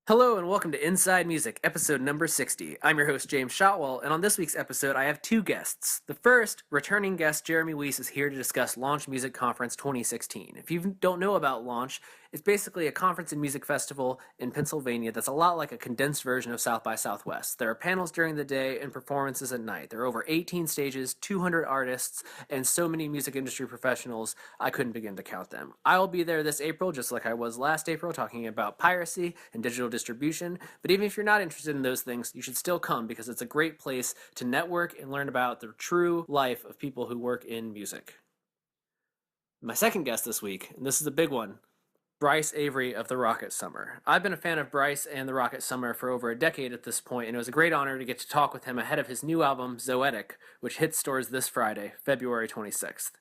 Hello and welcome to Inside Music, episode number 60. I'm your host, James Shotwell, and on this week's episode, I have two guests. The first, returning guest Jeremy Weiss, is here to discuss Launch Music Conference 2016. If you don't know about Launch, it's basically a conference and music festival in Pennsylvania that's a lot like a condensed version of South by Southwest. There are panels during the day and performances at night. There are over 18 stages, 200 artists, and so many music industry professionals, I couldn't begin to count them. I will be there this April, just like I was last April, talking about piracy and digital distribution. But even if you're not interested in those things, you should still come because it's a great place to network and learn about the true life of people who work in music. My second guest this week, and this is a big one, Bryce Avery of the Rocket Summer. I've been a fan of Bryce and the Rocket Summer for over a decade at this point, and it was a great honor to get to talk with him ahead of his new album, Zoetic, which hits stores this Friday, February 26th.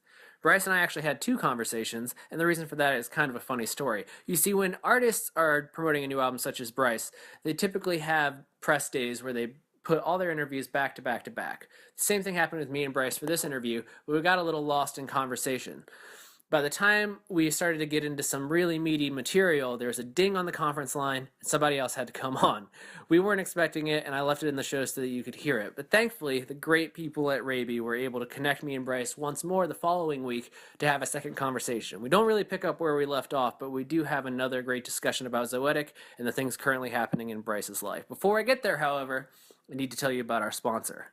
Bryce and I actually had two conversations, and the reason for that is kind of a funny story. You see, when artists are promoting a new album such as Bryce, they typically have press days where they put all their interviews back to back to back. The same thing happened with me and Bryce for this interview, but we got a little lost in conversation. By the time we started to get into some really meaty material, there was a ding on the conference line, and somebody else had to come on. We weren't expecting it, and I left it in the show so that you could hear it. But thankfully, the great people at Raby were able to connect me and Bryce once more the following week to have a second conversation. We don't really pick up where we left off, but we do have another great discussion about Zoetic and the things currently happening in Bryce's life. Before I get there, however, I need to tell you about our sponsor.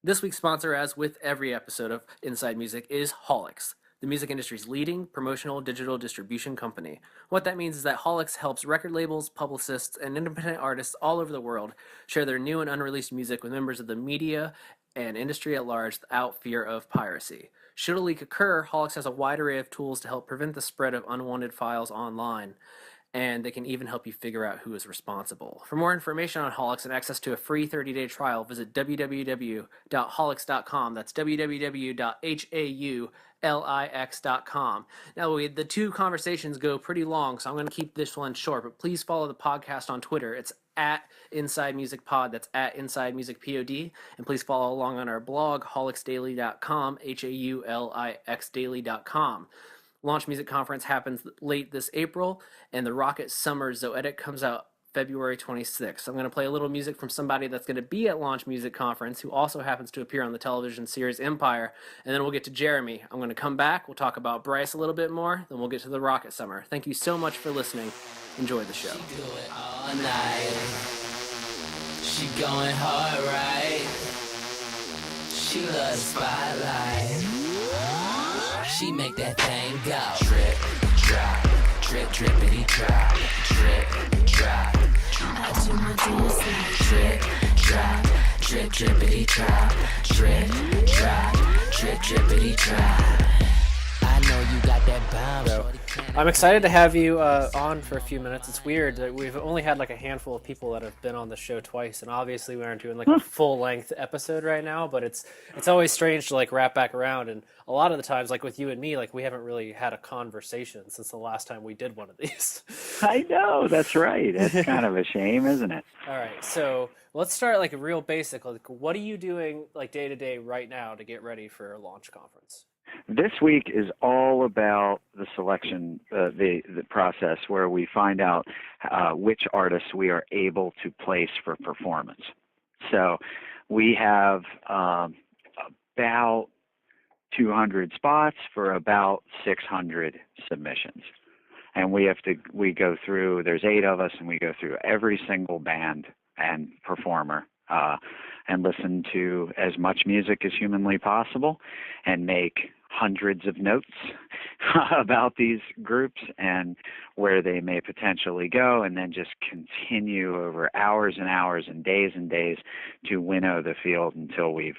This week's sponsor, as with every episode of Inside Music, is Holix, the music industry's leading promotional digital distribution company. What that means is that Holix helps record labels, publicists, and independent artists all over the world share their new and unreleased music with members of the media and industry at large without fear of piracy. Should a leak occur, Holix has a wide array of tools to help prevent the spread of unwanted files online, and they can even help you figure out who is responsible. For more information on Holix and access to a free 30-day trial, visit www.holix.com. That's www.haulix.com. Now, the two conversations go pretty long, so I'm going to keep this one short, but please follow the podcast on Twitter. It's at Inside Music Pod. That's at Inside Music POD. And please follow along on our blog, haulixdaily.com, HAULIX daily.com. Launch Music Conference happens late this April, and the Rocket Summer Zoetic comes out February 26th. I'm going to play a little music from somebody that's going to be at Launch Music Conference, who also happens to appear on the television series Empire, and then we'll get to Jeremy. I'm going to come back, we'll talk about Bryce a little bit more, then we'll get to the Rocket Summer. Thank you so much for listening. Enjoy the show. She do it all night. She going hard, right? She loves spotlight. She make that thing go. Drip, drop, drip, drippity drop, drip, drop. I do my dance like drip, drop, drip, drippity drop, drip, drop, drip, drippity drop. I know you got that bomb. So, I'm excited to have you on for a few minutes. It's weird that we've only had like a handful of people that have been on the show twice, and obviously we aren't doing like a full-length episode right now, but it's always strange to like wrap back around, and a lot of the times, like with you and me, like we haven't really had a conversation since the last time we did one of these. I know, that's right. It's kind of a shame, isn't it? All right, so let's start like a real basic. Like, what are you doing like day to day right now to get ready for a launch conference? This week is all about the selection, the process where we find out which artists we are able to place for performance. So we have about 200 spots for about 600 submissions. And we go through, there's 8 of us, and we go through every single band and performer and listen to as much music as humanly possible and make hundreds of notes about these groups and where they may potentially go, and then just continue over hours and hours and days to winnow the field until we've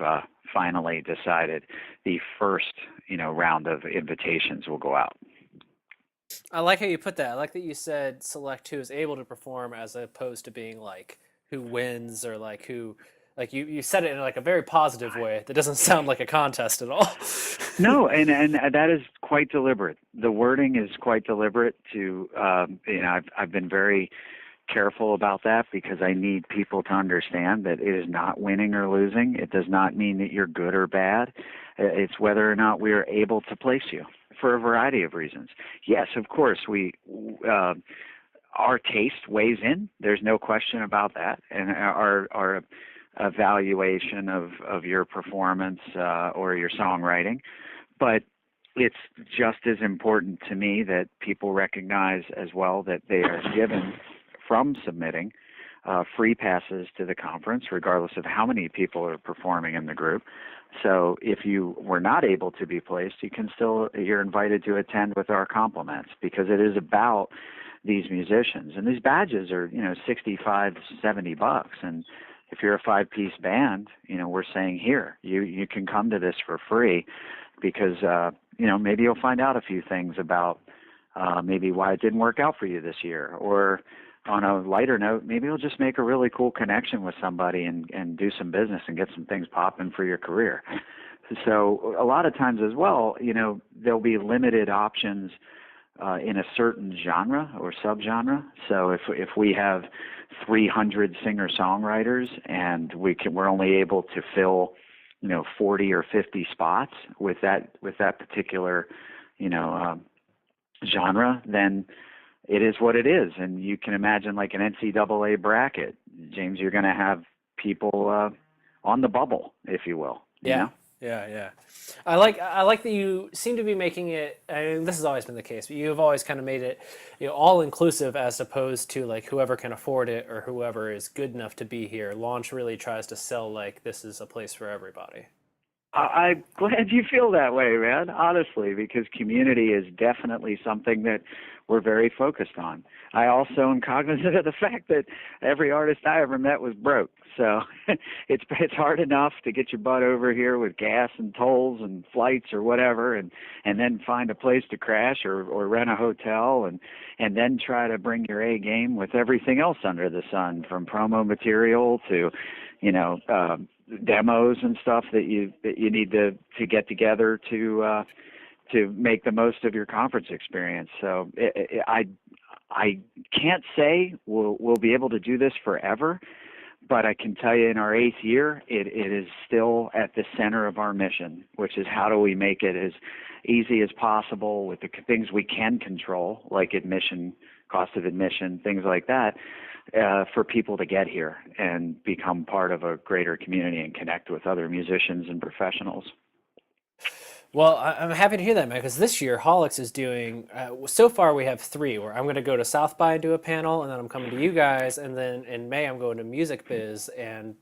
finally decided the first round of invitations will go out. I like how you put that. I like that you said select who is able to perform as opposed to being like who wins or like who. Like you said it in like a very positive way. That doesn't sound like a contest at all. No, and that is quite deliberate. The wording is quite deliberate. I've been very careful about that because I need people to understand that it is not winning or losing. It does not mean that you're good or bad. It's whether or not we are able to place you for a variety of reasons. Yes, of course, our taste weighs in. There's no question about that, and our evaluation of your performance or your songwriting. But it's just as important to me that people recognize as well that they are given from submitting free passes to the conference, regardless of how many people are performing in the group. So if you were not able to be placed, you're invited to attend with our compliments, because it is about these musicians. And these badges are, $65, $70. And if you're a 5-piece band, we're saying here, you can come to this for free, because, maybe you'll find out a few things about maybe why it didn't work out for you this year. Or on a lighter note, maybe you'll just make a really cool connection with somebody and do some business and get some things popping for your career. So a lot of times as well, there'll be limited options in a certain genre or subgenre. So if we have 300 singer-songwriters and we're only able to fill 40 or 50 spots with that particular genre, then it is what it is. And you can imagine, like an NCAA bracket, James, you're going to have people on the bubble, if you will. Yeah. I like that you seem to be making it. I mean, this has always been the case, but you've always kind of made it, all inclusive, as opposed to like whoever can afford it or whoever is good enough to be here. Launch really tries to sell like this is a place for everybody. I'm glad you feel that way, man, honestly, because community is definitely something that we're very focused on. I also am cognizant of the fact that every artist I ever met was broke. So it's hard enough to get your butt over here with gas and tolls and flights or whatever, and then find a place to crash or rent a hotel, and then try to bring your A game with everything else under the sun, from promo material to, demos and stuff that you need to get together to make the most of your conference experience. So I can't say we'll be able to do this forever, but I can tell you in our 8th year, it is still at the center of our mission, which is how do we make it as easy as possible with the things we can control, like admission, cost of admission, things like that, for people to get here and become part of a greater community and connect with other musicians and professionals. Well, I'm happy to hear that, man, because this year Holix is doing, so far we have 3, where I'm going to go to South by and do a panel, and then I'm coming to you guys, and then in May I'm going to Music Biz, and,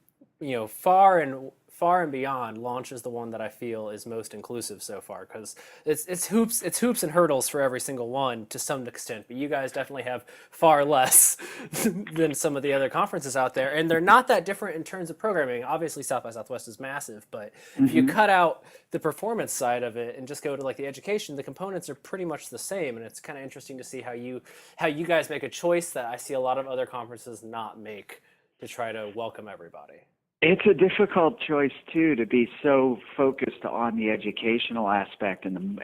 far and beyond, Launch is the one that I feel is most inclusive so far, because it's hoops and hurdles for every single one to some extent, but you guys definitely have far less than some of the other conferences out there, and they're not that different in terms of programming. Obviously, South by Southwest is massive, but if you cut out the performance side of it and just go to like the education, the components are pretty much the same, and it's kind of interesting to see how you guys make a choice that I see a lot of other conferences not make to try to welcome everybody. It's a difficult choice too, to be so focused on the educational aspect and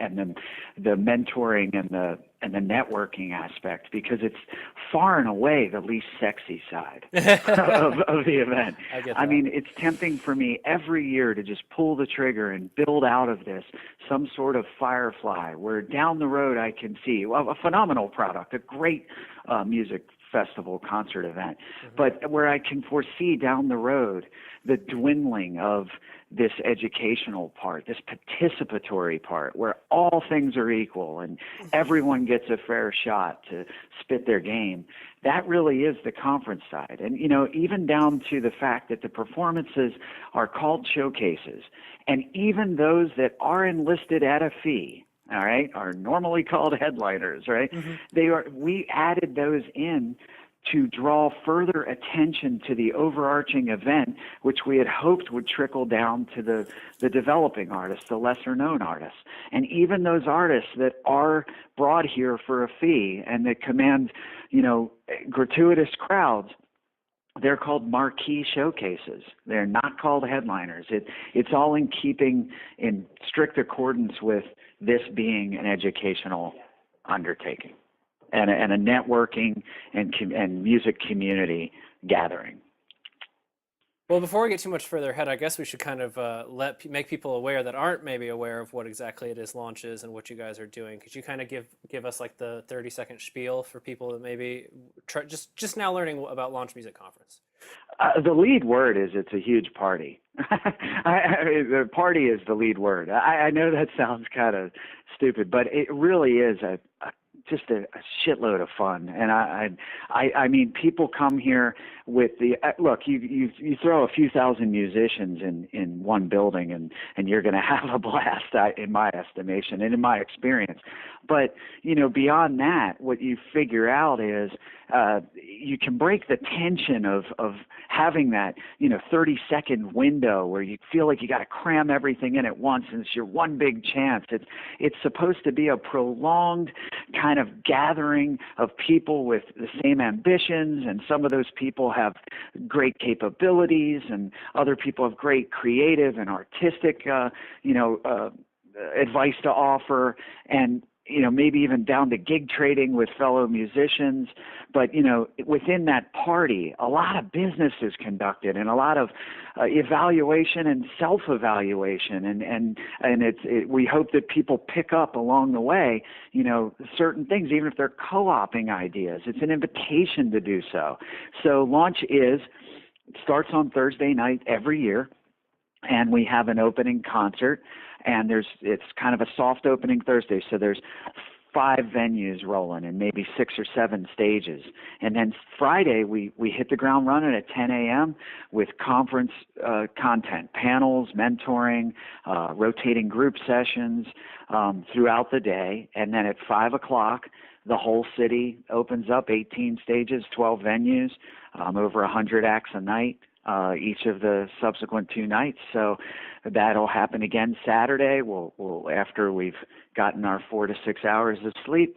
the mentoring and the networking aspect, because it's far and away the least sexy side of the event. I mean, it's tempting for me every year to just pull the trigger and build out of this some sort of firefly where down the road I can see a phenomenal product, a great music festival concert event, but where I can foresee down the road the dwindling of this educational part, this participatory part, where all things are equal and everyone gets a fair shot to spit their game. That really is the conference side. And, even down to the fact that the performances are called showcases, and even those that are enlisted at a fee, all right, are normally called headliners, right? We added those in to draw further attention to the overarching event, which we had hoped would trickle down to the developing artists, the lesser known artists. And even those artists that are brought here for a fee and that command, gratuitous crowds, they're called marquee showcases. They're not called headliners. It's all in keeping in strict accordance with this being an educational undertaking and a networking and music community gathering. Well, before we get too much further ahead, I guess we should kind of make people aware that aren't maybe aware of what exactly it is Launch is and what you guys are doing. Could you kind of give us like the 30-second spiel for people that maybe just now learning about Launch Music Conference? The lead word is it's a huge party. The party is the lead word. I know that sounds kind of stupid, but it really is just a shitload of fun. And I mean, people come here with the look. You throw a few thousand musicians in one building, and you're going to have a blast, in my estimation and in my experience. But beyond that, what you figure out is you can break the tension of having that 30-second window where you feel like you got to cram everything in at once, and it's your one big chance. It's supposed to be a prolonged kind of gathering of people with the same ambitions, and some of those people have great capabilities, and other people have great creative and artistic advice to offer, and maybe even down to gig trading with fellow musicians. But, within that party, a lot of business is conducted and a lot of evaluation and self-evaluation. And we hope that people pick up along the way, certain things, even if they're co-oping ideas. It's an invitation to do so. So Launch starts on Thursday night every year, and we have an opening concert. And it's kind of a soft opening Thursday, so there's 5 venues rolling and maybe 6 or 7 stages. And then Friday, we hit the ground running at 10 a.m. with conference content, panels, mentoring, rotating group sessions throughout the day. And then at 5 o'clock, the whole city opens up, 18 stages, 12 venues, over 100 acts a night. Each of the subsequent 2 nights. So that'll happen again Saturday. We'll after we've gotten our 4 to 6 hours of sleep,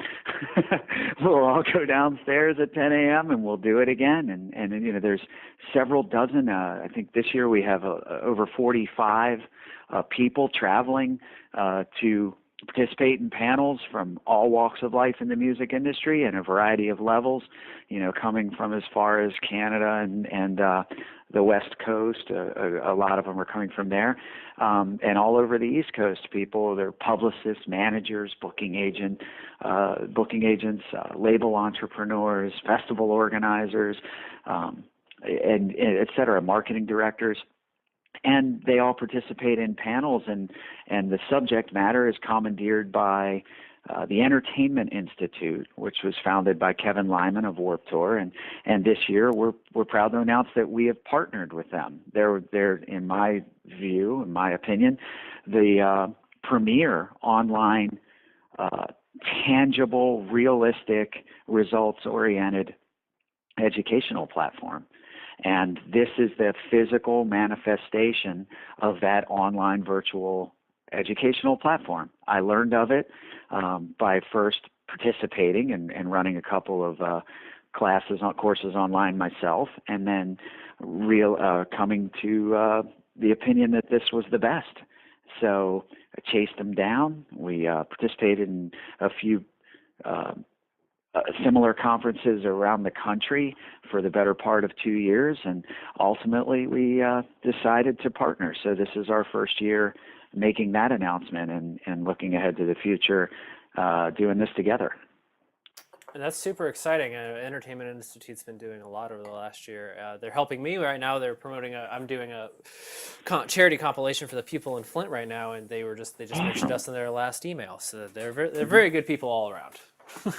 we'll all go downstairs at 10 a.m. and we'll do it again. And there's several dozen. I think this year we have over 45 people traveling to participate in panels from all walks of life in the music industry and a variety of levels, coming from as far as Canada and the West Coast. A lot of them are coming from there, and all over the East Coast. People, they're publicists, managers, booking agents, label entrepreneurs, festival organizers, and et cetera, marketing directors. And they all participate in panels, and the subject matter is commandeered by the Entertainment Institute, which was founded by Kevin Lyman of Warped Tour, and this year we're proud to announce that we have partnered with them. They're in my view, in my opinion, the premier online, tangible, realistic, results-oriented educational platform. And this is the physical manifestation of that online virtual educational platform. I learned of it by first participating and running a couple of courses online myself, and then coming to the opinion that this was the best. So I chased them down. We participated in a few similar conferences around the country for the better part of 2 years, and ultimately we decided to partner. So this is our first year making that announcement and looking ahead to the future, doing this together. And that's super exciting. Entertainment Institute's been doing a lot over the last year. They're helping me right now. They're promoting I'm doing a charity compilation for the people in Flint right now, and they just mentioned us in their last email. So they're very good people all around.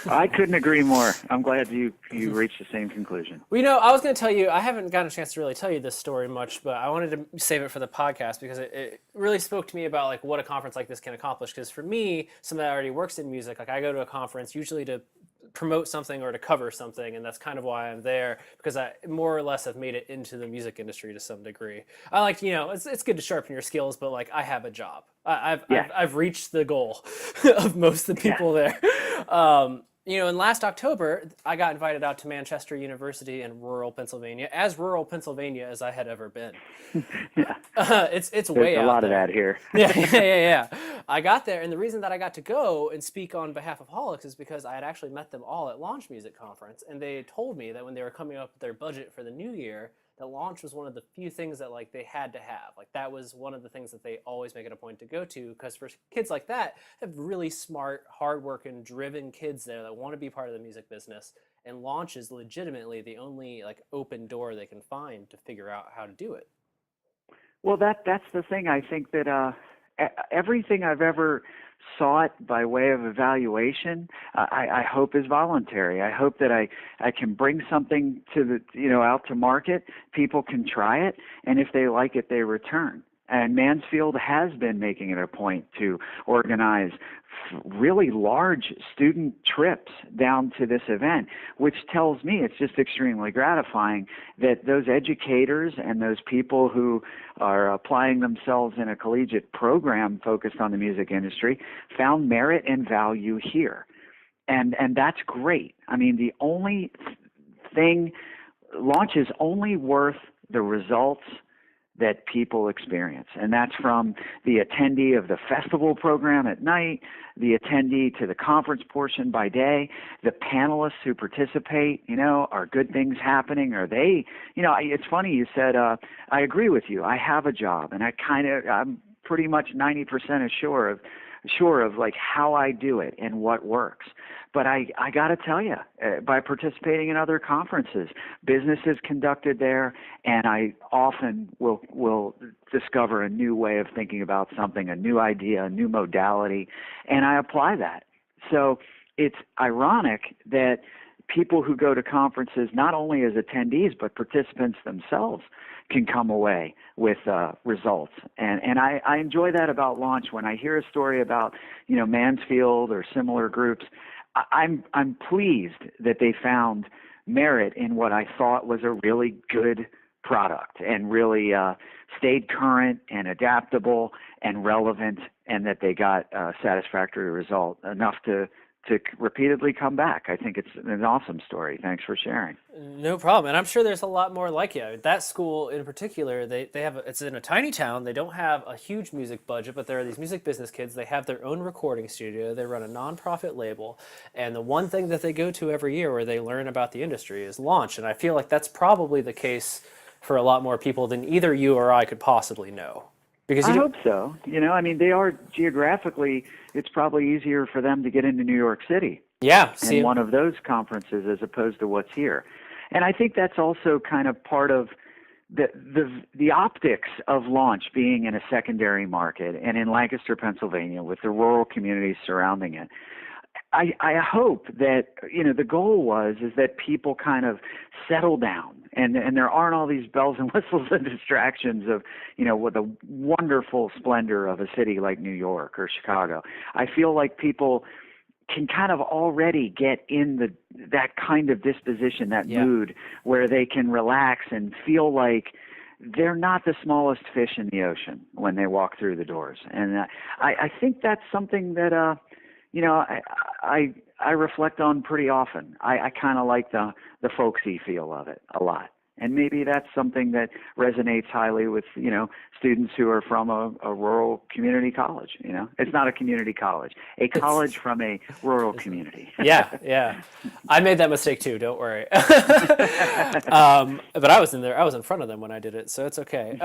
I couldn't agree more. I'm glad you reached the same conclusion. Well, I was going to tell you, I haven't gotten a chance to really tell you this story much, but I wanted to save it for the podcast because it really spoke to me about like what a conference like this can accomplish. Because for me, somebody that already works in music, like I go to a conference usually to promote something or to cover something, and that's kind of why I'm there, because I more or less have made it into the music industry to some degree. I like, it's good to sharpen your skills, but like I have a job. I've reached the goal of most of the people there. And last October, I got invited out to Manchester University in rural Pennsylvania, as rural Pennsylvania as I had ever been. Yeah. It's way out a lot there. of that here. Yeah. I got there, and the reason that I got to go and speak on behalf of Holics is because I had actually met them all at Launch Music Conference, and they told me that when they were coming up with their budget for the new year, that launch was one of the few things that like they had to have. Like that was one of the things that they always make it a point to go to, because for kids like that, have really smart, hardworking, driven kids there that want to be part of the music business. And launch is legitimately the only like open door they can find to figure out how to do it. Well, that's the thing. I think that everything I've ever sought by way of evaluation, I hope is voluntary. I hope that I can bring something to out to market. People can try it, and if they like it, they return. And Mansfield has been making it a point to organize really large student trips down to this event, which tells me it's just extremely gratifying that those educators and those people who are applying themselves in a collegiate program focused on the music industry found merit and value here. And that's great. I mean, the only thing, launch is only worth the results that people experience. And that's from the attendee of the festival program at night, the attendee to the conference portion by day, the panelists who participate, are good things happening? Are they, it's funny you said, I agree with you. I have a job, and I'm pretty much 90% sure of like how I do it and what works. But I got to tell you, by participating in other conferences, business is conducted there, and I often will discover a new way of thinking about something, a new idea, a new modality, and I apply that. So it's ironic that people who go to conferences, not only as attendees, but participants themselves, can come away with results. And I enjoy that about launch. When I hear a story about, Mansfield or similar groups, I'm pleased that they found merit in what I thought was a really good product and really stayed current and adaptable and relevant, and that they got a satisfactory result enough to repeatedly come back. I think it's an awesome story. Thanks for sharing. No problem. And I'm sure there's a lot more like you. That school in particular, they have, it's in a tiny town. They don't have a huge music budget, but there are these music business kids. They have their own recording studio. They run a nonprofit label. And the one thing that they go to every year where they learn about the industry is launch. And I feel like that's probably the case for a lot more people than either you or I could possibly know. Because I hope so. They are geographically, it's probably easier for them to get into New York City. Yeah. And one of those conferences as opposed to what's here. And I think that's also kind of part of the optics of launch being in a secondary market and in Lancaster, Pennsylvania, with the rural communities surrounding it. I hope that, the goal is that people kind of settle down and there aren't all these bells and whistles and distractions of, with the wonderful splendor of a city like New York or Chicago. I feel like people can kind of already get in that kind of disposition, that mood where they can relax and feel like they're not the smallest fish in the ocean when they walk through the doors. And I think that's something that, I reflect on pretty often. I kind of like the folksy feel of it a lot. And maybe that's something that resonates highly with, students who are from a rural community college. It's not a community college, a college from a rural community. Yeah. I made that mistake too. Don't worry. But I was in there. I was in front of them when I did it, so it's okay.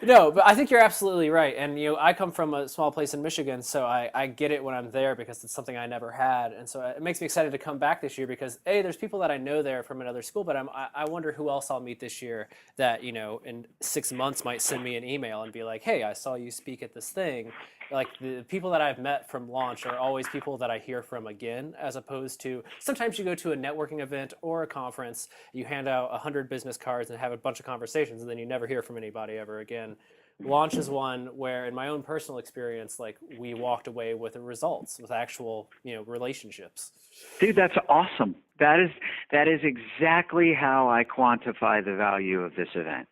No, but I think you're absolutely right. And, I come from a small place in Michigan, so I get it when I'm there because it's something I never had. And so it makes me excited to come back this year because, A, there's people that I know there from another school, but I wonder who else I'll meet this year that, in 6 months might send me an email and be like, hey, I saw you speak at this thing. Like the people that I've met from launch are always people that I hear from again, as opposed to sometimes you go to a networking event or a conference, you hand out 100 business cards and have a bunch of conversations, and then you never hear from anybody ever again. Launch is one where, in my own personal experience, like we walked away with the results, with actual, relationships. Dude, that's awesome. That is exactly how I quantify the value of this event.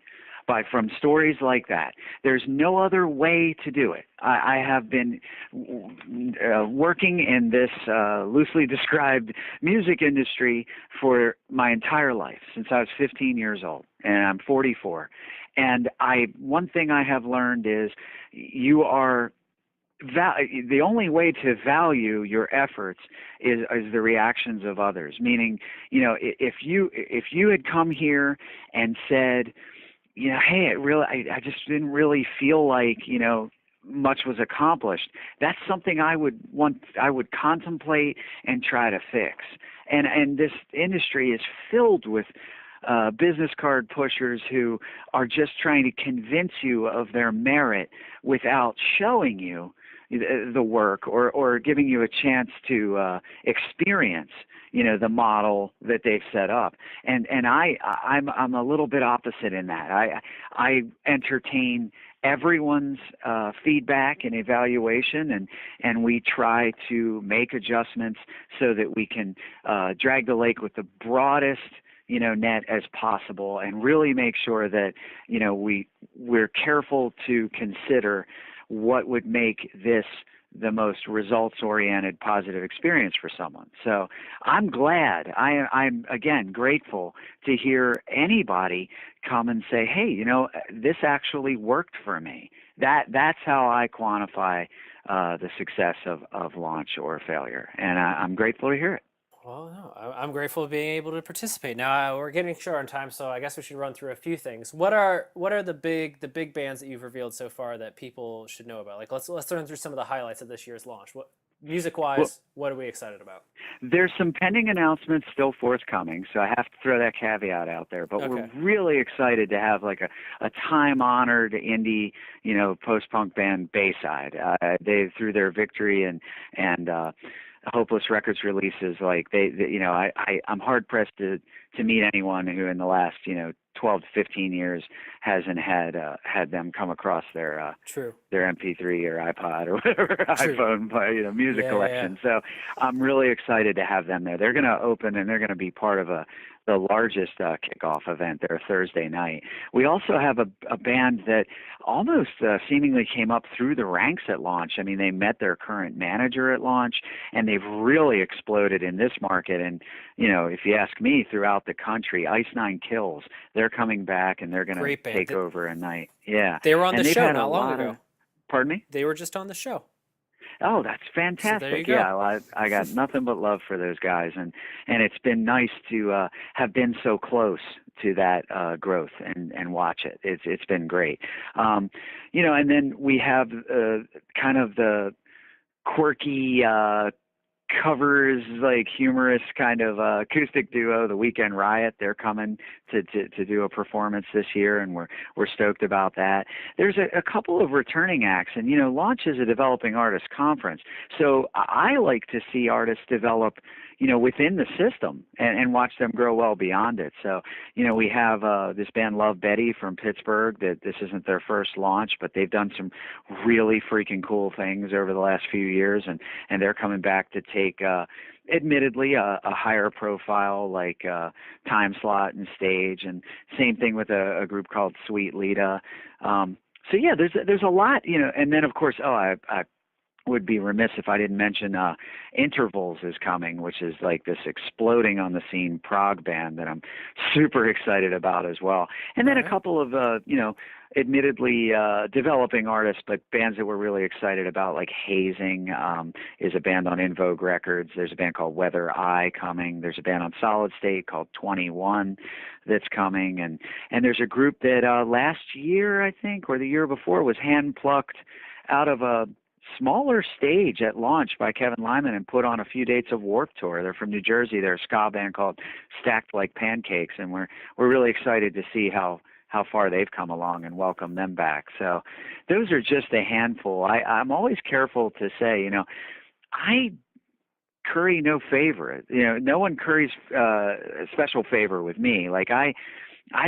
From stories like that. There's no other way to do it. I have been working in this loosely described music industry for my entire life, since I was 15 years old, and I'm 44. And one thing I have learned is you are the only way to value your efforts is the reactions of others. Meaning, if you had come here and said, hey, I just didn't really feel like, much was accomplished. That's something I would contemplate and try to fix. And this industry is filled with business card pushers who are just trying to convince you of their merit without showing you the work or giving you a chance to experience, the model that they've set up. And I'm a little bit opposite in that. I entertain everyone's feedback and evaluation, and we try to make adjustments so that we can drag the lake with the broadest net as possible, and really make sure that we're careful to consider what would make this the most results-oriented positive experience for someone. So I'm glad. I'm again grateful to hear anybody come and say, hey, this actually worked for me. That's how I quantify the success of launch or failure, and I'm grateful to hear it. Well, no, I'm grateful for being able to participate. Now we're getting short on time, so I guess we should run through a few things. What are the big bands that you've revealed so far that people should know about? Like let's run through some of the highlights of this year's launch. What music-wise, what are we excited about? There's some pending announcements still forthcoming, so I have to throw that caveat out there. But We're really excited to have like a time-honored indie, post-punk band, Bayside. They through their Victory and Hopeless Records releases, like I'm hard pressed to meet anyone who in the last 12 to 15 years hasn't had them come across their MP3 or iPod or whatever iPhone music collection. Yeah. So I'm really excited to have them there. They're going to open and they're going to be part of the largest kickoff event there Thursday night. We also have a band that almost seemingly came up through the ranks at launch. I mean, they met their current manager at launch, and they've really exploded in this market. And, if you ask me, throughout the country, Ice Nine Kills, they're coming back and they're going to take over a night. Yeah. They were on the show not long ago. Pardon me? They were just on the show. Oh, that's fantastic. So there you go. Yeah, I got nothing but love for those guys, and it's been nice to have been so close to that growth and watch it. It's been great. And then we have kind of the quirky covers, like humorous kind of acoustic duo, the Weekend Riot. They're coming to do a performance this year, and we're stoked about that. There's a couple of returning acts, and Launch is a developing artist conference, so I like to see artists develop within the system and watch them grow well beyond it. So we have this band Love Betty from Pittsburgh. That this isn't their first launch, but they've done some really freaking cool things over the last few years, and they're coming back to take admittedly a higher profile like time slot and stage, and same thing with a group called Sweet Lita. So yeah, there's a lot, and then of course, I would be remiss if I didn't mention Intervals is coming, which is like this exploding on the scene prog band that I'm super excited about as well. And then a couple of admittedly developing artists, but bands that we're really excited about, like Hazing is a band on In Vogue Records. There's a band called Weather Eye coming. There's a band on Solid State called 21 that's coming. And there's a group that last year, I think, or the year before, was hand-plucked out of a smaller stage at launch by Kevin Lyman and put on a few dates of Warped Tour. They're from New Jersey. They're a ska band called Stacked Like Pancakes, and we're really excited to see how far they've come along and welcome them back. So those are just a handful. I'm always careful to say, I curry no favor. No one curries a special favor with me. Like I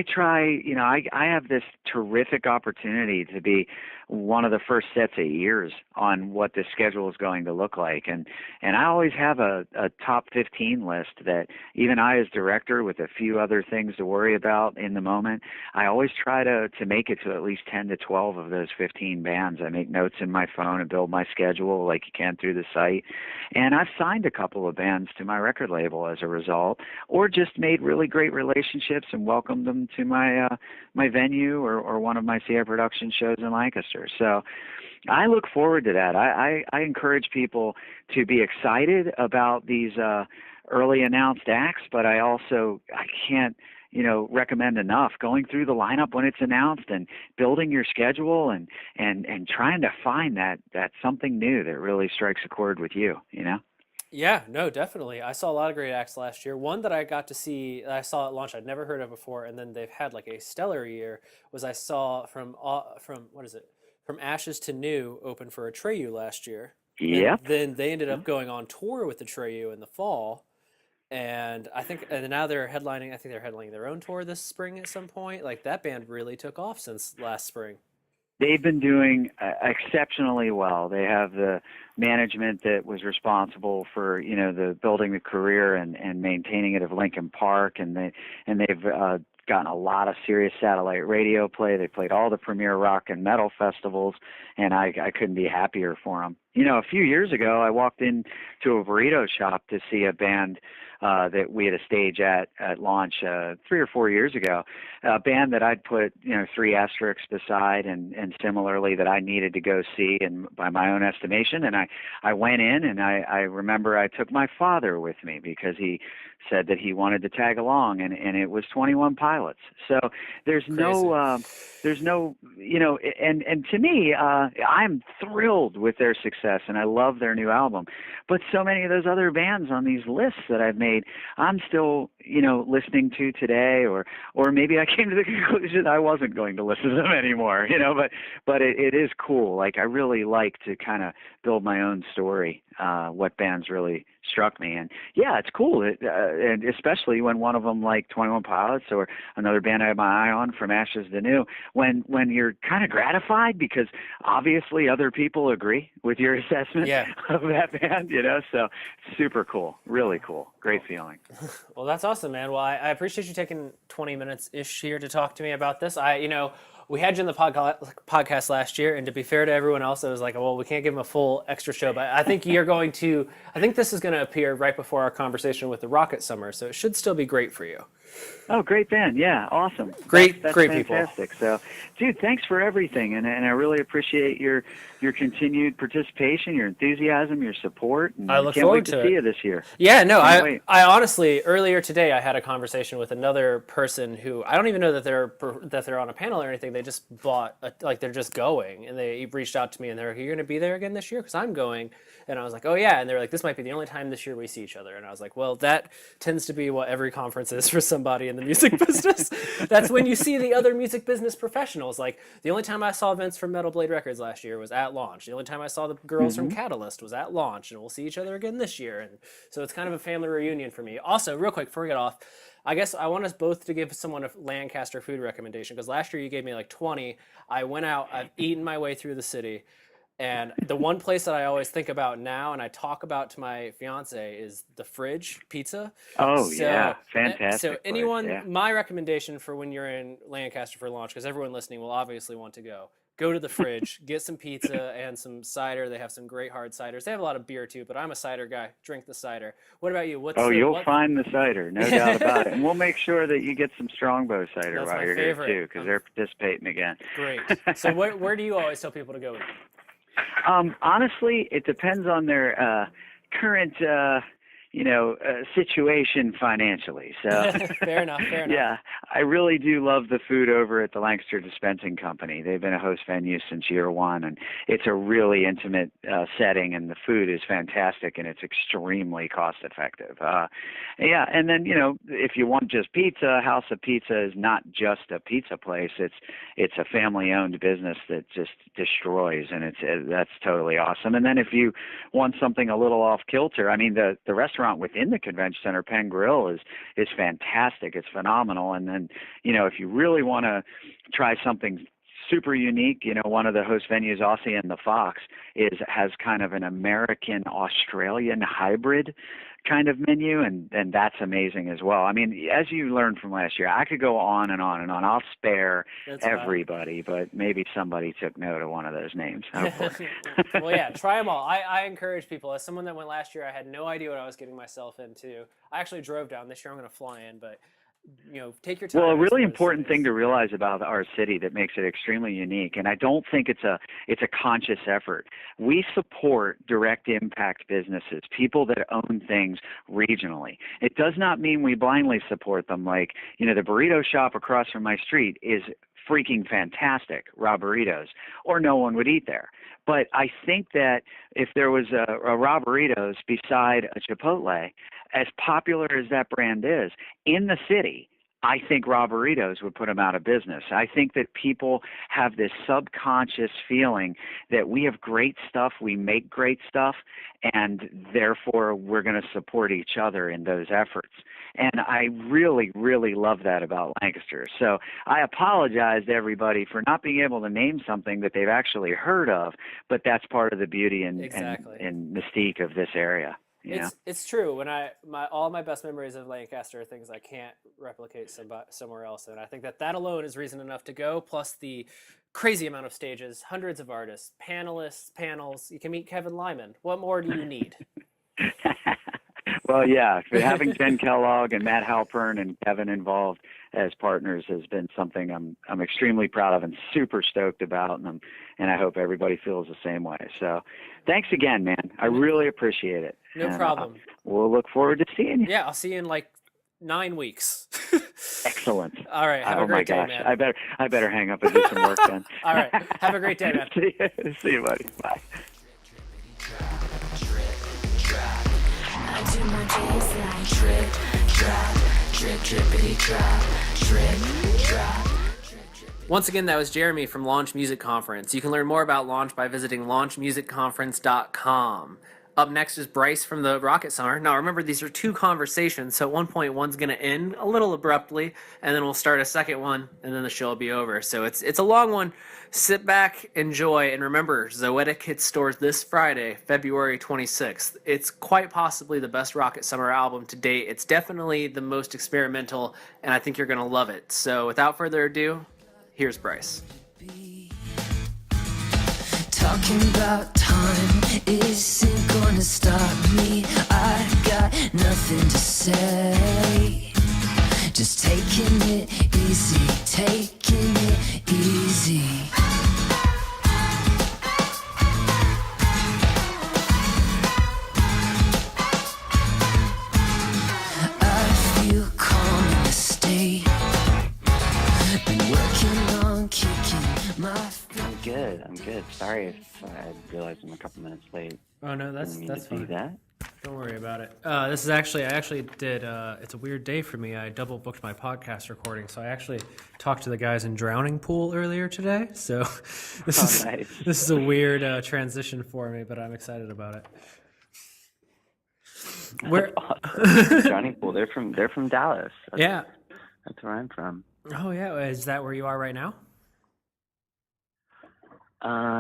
try, I have this terrific opportunity to be one of the first sets of ears on what the schedule is going to look like. And I always have a top 15 list that even I, as director, with a few other things to worry about in the moment, I always try to make it to at least 10 to 12 of those 15 bands. I make notes in my phone and build my schedule like you can through the site. And I've signed a couple of bands to my record label as a result, or just made really great relationships and welcomed them them to my venue or one of my CI production shows in Lancaster. So I look forward to that. I encourage people to be excited about these early announced acts, but I can't recommend enough going through the lineup when it's announced and building your schedule and trying to find that something new that really strikes a chord with you. Yeah, no, definitely. I saw a lot of great acts last year. One that I got to see, that I saw at launch, I'd never heard of before, and then they've had like a stellar year. Was I saw from what is it? From Ashes to New open for Atreyu last year, and Yep. then they ended up going on tour with Atreyu in the fall. And now they're headlining. I think they're headlining their own tour this spring at some point. Like that band really took off since last spring. They've been doing exceptionally well. They have the management that was responsible for the building the career and maintaining it of Lincoln Park, and they've gotten a lot of Sirius satellite radio play. They played all the premier rock and metal festivals, and I couldn't be happier for them. A few years ago, I walked into a burrito shop to see a band that we had a stage at launch 3 or 4 years ago, a band that I'd put 3 asterisks beside, and similarly that I needed to go see, and by my own estimation. And I went in, and I remember I took my father with me because he said that he wanted to tag along, and it was 21 Pilots. So there's Crazy. no and to me, I'm thrilled with their success, and I love their new album. But so many of those other bands on these lists that I've made, I'm still listening to today, or maybe I came to the conclusion I wasn't going to listen to them anymore. But it is cool. Like, I really like to kind of build my own story, what bands really struck me. And yeah, it's cool, and especially when one of them, like 21 Pilots, or another band I have my eye on, From Ashes to New, when you're kind of gratified because obviously other people agree with your assessment of that band, so super cool, really cool, great feeling. Well, that's awesome, man. Well, I appreciate you taking 20 minutes ish here to talk to me about this. We had you in the podcast last year, and to be fair to everyone else, it was like, well, we can't give them a full extra show, but I think I think this is going to appear right before our conversation with the Rocket Summer, so it should still be great for you. Oh, great band. Yeah, awesome. Great That's people. Fantastic. So, dude, thanks for everything, and I really appreciate your continued participation, your enthusiasm, your support. And I look can't forward wait to see you this year. Yeah, no, I honestly, earlier today I had a conversation with another person who I don't even know that they're on a panel or anything. They just they're just going, and they reached out to me and they're like, "Are you going to be there again this year? Because I'm going." And I was like, "Oh yeah," and they're like, "This might be the only time this year we see each other." And I was like, "Well, that tends to be what every conference is for somebody in the music business. That's when you see the other music business professionals. Like, the only time I saw Vince from Metal Blade Records last year was at launch. The only time I saw the girls from Catalyst was at launch, and we'll see each other again this year." And so it's kind of a family reunion for me. Also, real quick before we get off, I guess I want us both to give someone a Lancaster food recommendation, because last year you gave me like 20. I went out, I've eaten my way through the city, and the one place that I always think about now and I talk about to my fiance is the Fridge Pizza. Oh, yeah. Fantastic. So anyone, place, yeah. My recommendation for when you're in Lancaster for launch, because everyone listening will obviously want to go to the Fridge, get some pizza and some cider. They have some great hard ciders. They have a lot of beer too, but I'm a cider guy. Drink the cider. What about you? You'll find the cider, no doubt about it. And we'll make sure that you get some Strongbow cider That's while my you're favorite. here too, because they're participating again. Great. So where do you always tell people to go? Honestly, it depends on their current situation financially. So Fair enough. Yeah, I really do love the food over at the Lancaster Dispensing Company. They've been a host venue since year one, and it's a really intimate setting, and the food is fantastic, and it's extremely cost effective. Yeah, and then if you want just pizza, House of Pizza is not just a pizza place. It's a family-owned business that just destroys, and that's totally awesome. And then if you want something a little off kilter, I mean the restaurant within the convention center, Penn Grill, is fantastic. It's phenomenal. And then, if you really want to try something super unique, one of the host venues, Aussie and the Fox, has kind of an American Australian hybrid kind of menu, and that's amazing as well. I mean, as you learned from last year, I could go on and on and on. I'll spare everybody, but maybe somebody took note of one of those names. Well, yeah, try them all. I encourage people. As someone that went last year, I had no idea what I was getting myself into. I actually drove down. This year I'm going to fly in, but take your time. Well, a really important thing to realize about our city that makes it extremely unique, and I don't think it's a conscious effort. We support direct impact businesses, people that own things regionally. It does not mean we blindly support them. Like, the burrito shop across from my street is freaking fantastic, raw burritos, or no one would eat there. But I think that if there was a raw burritos beside a Chipotle, as popular as that brand is in the city, I think raw burritos would put them out of business. I think that people have this subconscious feeling that we have great stuff, we make great stuff, and therefore we're going to support each other in those efforts. And I really, really love that about Lancaster. So I apologize to everybody for not being able to name something that they've actually heard of, but that's part of the beauty and mystique of this area. It's true. When all my best memories of Lancaster are things I can't replicate somewhere else, and I think that alone is reason enough to go. Plus the crazy amount of stages, hundreds of artists, panelists, panels. You can meet Kevin Lyman. What more do you need? Well, yeah, having Jen Kellogg and Matt Halpern and Kevin involved as partners has been something I'm extremely proud of and super stoked about, and I hope everybody feels the same way. So, thanks again, man. I really appreciate it. No problem. We'll look forward to seeing you. Yeah, I'll see you in like 9 weeks. Excellent. All right. Have a great day, man. I better hang up and do some work then. All right. Have a great day, man. See you, buddy. Bye. I do my days like drip, drop, drip, drippity drop, drip, drop. Once again, that was Jeremy from Launch Music Conference. You can learn more about Launch by visiting launchmusicconference.com. Up next is Bryce from the Rocket Summer. Now, remember, these are 2 conversations, so at one point, one's going to end a little abruptly, and then we'll start a second one, and then the show will be over. So it's a long one. Sit back, enjoy, and remember, Zoetic hits stores this Friday, February 26th. It's quite possibly the best Rocket Summer album to date. It's definitely the most experimental, and I think you're going to love it. So without further ado, here's Bryce. Talking about time isn't gonna stop me. I got nothing to say. Just taking it easy, taking it easy. I feel calm in the state. Been working on kicking my I'm good. Sorry if I realized I'm a couple minutes late. Oh no, that's fine. That? Don't worry about it. I actually did. It's a weird day for me. I double booked my podcast recording, so I actually talked to the guys in Drowning Pool earlier today. So this is a weird transition for me, but I'm excited about it. Where Drowning Pool? They're from Dallas. That's where I'm from. Oh yeah, is that where you are right now?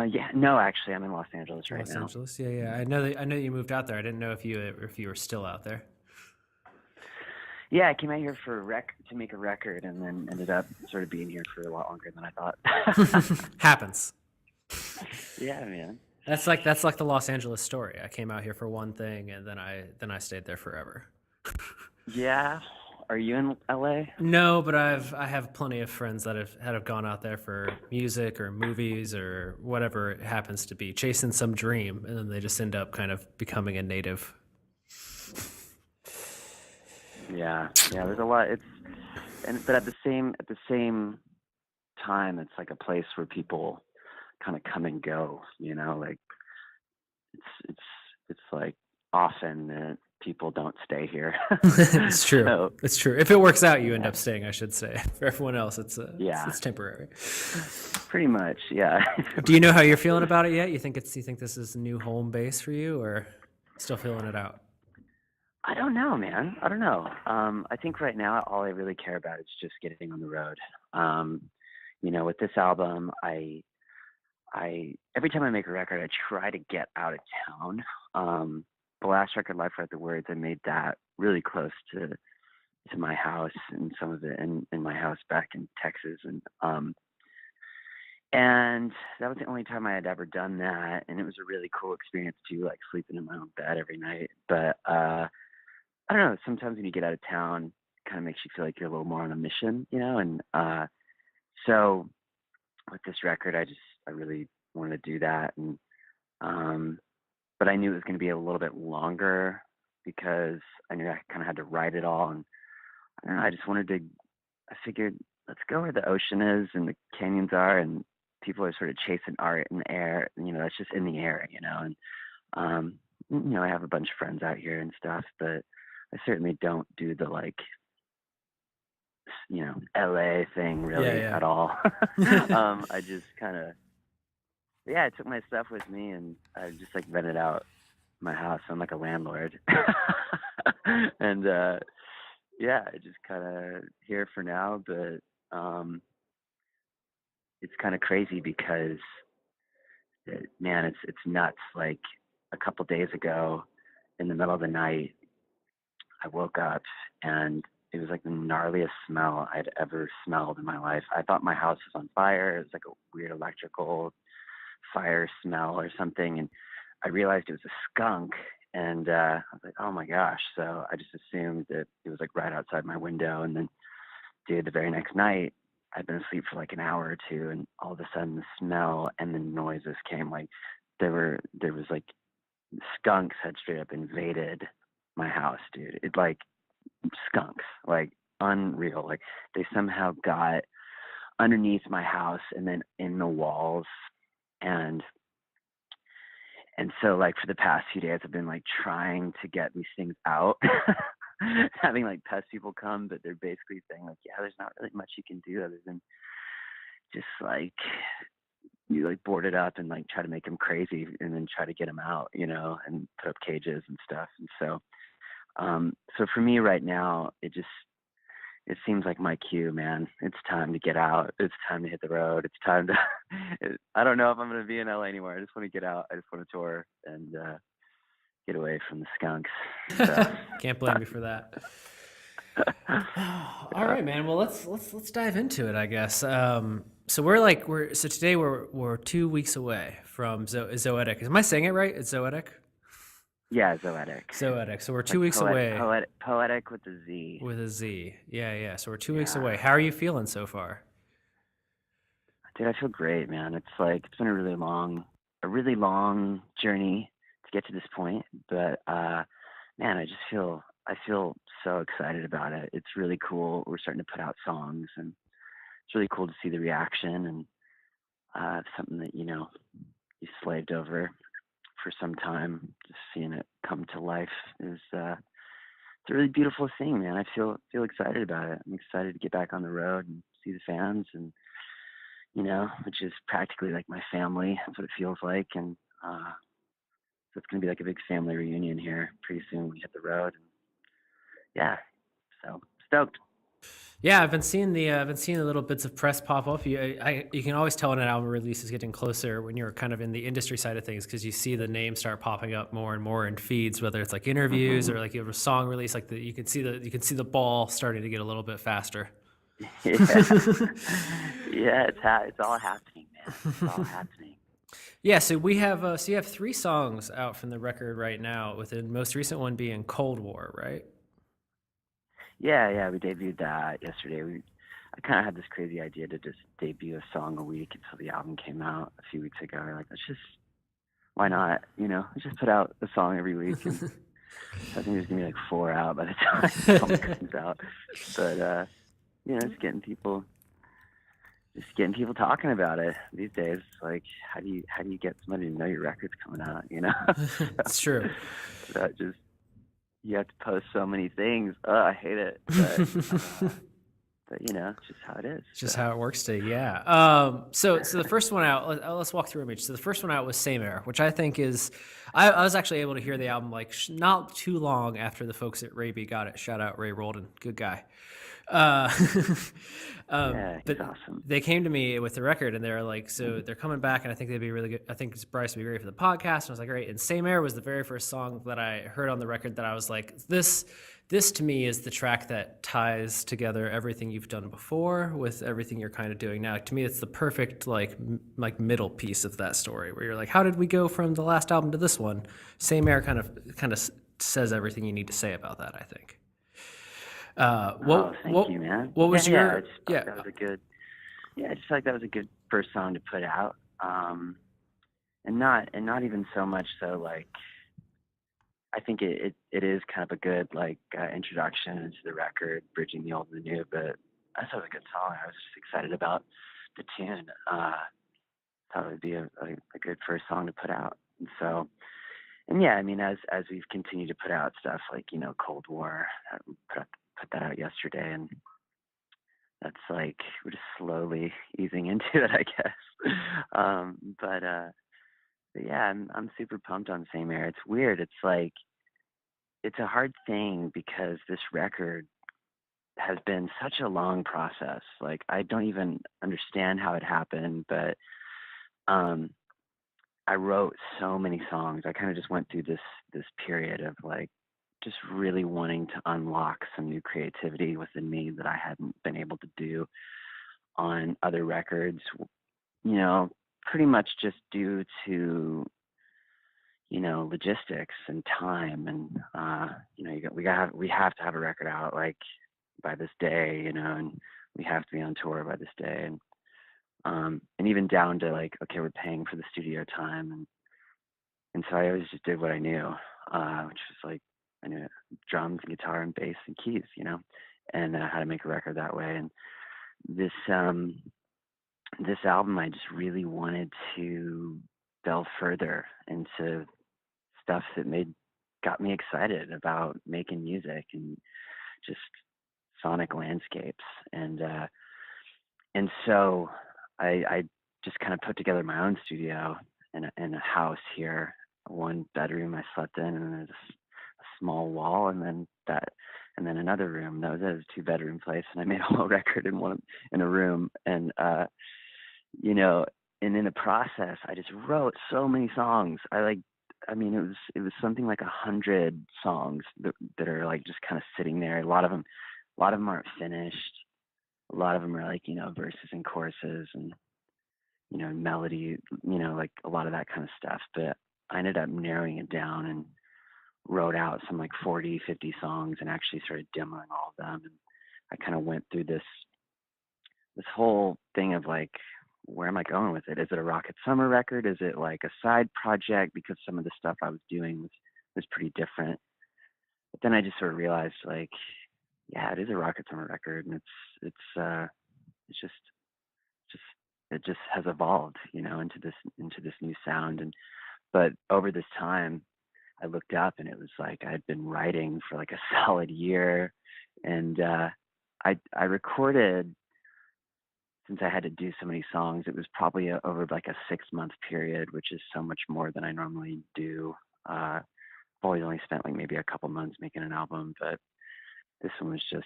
Yeah, no, actually, I'm in Los Angeles right now. Los Angeles, yeah. I know you moved out there. I didn't know if you were still out there. Yeah, I came out here to make a record, and then ended up sort of being here for a lot longer than I thought. Happens. Yeah, man. That's like the Los Angeles story. I came out here for one thing, and then I stayed there forever. Yeah. Are you in LA? No, but I have plenty of friends that have gone out there for music or movies or whatever it happens to be, chasing some dream, and then they just end up kind of becoming a native. Yeah. There's a lot. But at the same time, it's like a place where people kind of come and go. Like it's like often that people don't stay here. It's true. It's true. If it works out, you end up staying, I should say. For everyone else, it's temporary. Pretty much, yeah. Do you know how you're feeling about it yet? You think this is a new home base for you, or still feeling it out? I don't know, man. I don't know. I think right now all I really care about is just getting on the road. With this album, I every time I make a record, I try to get out of town. The last record, Life Without the Words, I made that really close to my house, and some of it in my house back in Texas, and that was the only time I had ever done that, and it was a really cool experience too, like sleeping in my own bed every night. But I don't know. Sometimes when you get out of town, kind of makes you feel like you're a little more on a mission, and so with this record, I really wanted to do that, and but I knew it was going to be a little bit longer because I knew I kind of had to write it all, and I don't know, I figured let's go where the ocean is and the canyons are, and people are sort of chasing art in the air, and that's just in the air, and I have a bunch of friends out here and stuff, but I certainly don't do the LA thing really at all. I just kind of, I took my stuff with me and I just rented out my house. I'm like a landlord. And I just kind of here for now, but it's kind of crazy because man, it's nuts. Like a couple days ago in the middle of the night, I woke up and it was like the gnarliest smell I'd ever smelled in my life. I thought my house was on fire. It was like a weird electrical fire smell or something. And I realized it was a skunk. And I was like, oh my gosh. So I just assumed that it was like right outside my window. And then, dude, the very next night, I'd been asleep for like an hour or two. And all of a sudden the smell and the noises came. Like there was like skunks had straight up invaded my house, dude. It like skunks, like unreal. Like they somehow got underneath my house and then in the walls, and so like for the past few days I've been like trying to get these things out. Having like pest people come, but they're basically saying like, yeah, there's not really much you can do other than just like you like board it up and like try to make them crazy and then try to get them out, and put up cages and stuff. And so so for me right now, it seems like my cue, man. It's time to get out. It's time to hit the road. It's time to, I don't know if I'm going to be in LA anymore. I just want to get out. I just want to tour and get away from the skunks. So. Can't blame me for that. All right, man. Well, let's dive into it, I guess. So today we're 2 weeks away from Zoetic. Am I saying it right? It's Zoetic? Yeah, Zoetic. Zoetic. So we're 2 weeks away. Poetic with a Z. With a Z. Yeah. So we're 2 weeks away. How are you feeling so far? Dude, I feel great, man. It's been a really long journey to get to this point. But man, I feel so excited about it. It's really cool. We're starting to put out songs, and it's really cool to see the reaction, and something that you slaved over for some time. Just seeing it come to life is it's a really beautiful thing, man. I feel excited about it. I'm excited to get back on the road and see the fans, and which is practically like my family. That's what it feels like, and so it's gonna be like a big family reunion here pretty soon. We hit the road, and yeah, so stoked. Yeah, I've been seeing the little bits of press pop up. You can always tell when an album release is getting closer when you're kind of in the industry side of things, because you see the names start popping up more and more in feeds, whether it's like interviews or like you have a song release. Like you can see the ball starting to get a little bit faster. Yeah, it's all happening, man. It's all happening. Yeah, so we have you have 3 songs out from the record right now, with the most recent one being Cold War, right? Yeah, we debuted that yesterday. I kind of had this crazy idea to just debut a song a week until the album came out a few weeks ago. We're like, why not? Let's just put out a song every week. And I think there's gonna be like 4 out by the time the album comes out. But just getting people talking about it these days. Like, how do you get somebody to know your record's coming out? It's true. That just. You have to post so many things. I hate it. But it's just how it is. It's just how it works today, yeah. So the first one out, let's walk through Image. So the first one out was Same Air, which I think is, I was actually able to hear the album like not too long after the folks at Ray B got it. Shout out Ray Roldan, good guy. Yeah, he's awesome. They came to me with the record, and they're like, so they're coming back, and I think they'd be really good. I think Bryce would be great for the podcast. And I was like, great. And Same Air was the very first song that I heard on the record that I was like, this to me is the track that ties together everything you've done before with everything you're kind of doing now. To me, it's the perfect like middle piece of that story, where you're like, how did we go from the last album to this one? Same Air kind of says everything you need to say about that, I think. Oh, thank What you, man. what was Yeah. I your just felt like yeah? that was a good. Yeah, I just felt like that was a good first song to put out. And not even so much so like I think it is kind of a good like introduction into the record, bridging the old and the new. But I thought it was a good song. I was just excited about the tune. Thought it would be a good first song to put out. And so, and yeah, I mean, as we've continued to put out stuff like Cold War, we put that out yesterday, and that's like we're just slowly easing into it, I guess. But yeah, I'm super pumped on Same Air. It's weird. It's like it's a hard thing because this record has been such a long process. Like I don't even understand how it happened, but um I wrote so many songs. I kind of just went through this period of like just really wanting to unlock some new creativity within me that I hadn't been able to do on other records, pretty much just due to logistics and time and we have to have a record out like by this day, and we have to be on tour by this day, and even down to like, okay, we're paying for the studio time, and so I always just did what I knew, which was like I knew drums and guitar and bass and keys, and how to make a record that way. And this this album, I just really wanted to delve further into stuff that got me excited about making music and just sonic landscapes. And so I just kind of put together my own studio in a house here, one bedroom I slept in, and then there's a small wall, and then another room that was a 2-bedroom place, and I made a whole record in a room. You know, and in the process, I just wrote so many songs. I mean, it was something like 100 songs that are like just kind of sitting there. A lot of them aren't finished. A lot of them are like verses and choruses and melody, like a lot of that kind of stuff. But I ended up narrowing it down and wrote out some like 40, 50 songs and actually started demoing all of them. And I kind of went through this whole thing of like, where am I going with it? Is it a Rocket Summer record? Is it like a side project? Because some of the stuff I was doing was pretty different. But then I just sort of realized like, yeah, it is a Rocket Summer record, and it's just it just has evolved, into this new sound. But over this time, I looked up and it was like I'd been writing for like a solid year, and I recorded, since I had to do so many songs, it was probably over like a 6-month period, which is so much more than I normally do. I've always only spent like maybe a couple months making an album, but this one was just,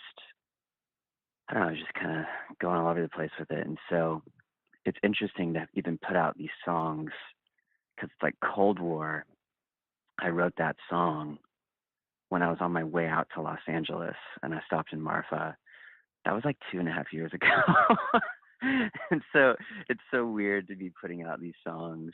I don't know, I was just kind of going all over the place with it. And so it's interesting to even put out these songs because it's like Cold War. I wrote that song when I was on my way out to Los Angeles, and I stopped in Marfa. That was like 2.5 years ago. And so it's so weird to be putting out these songs,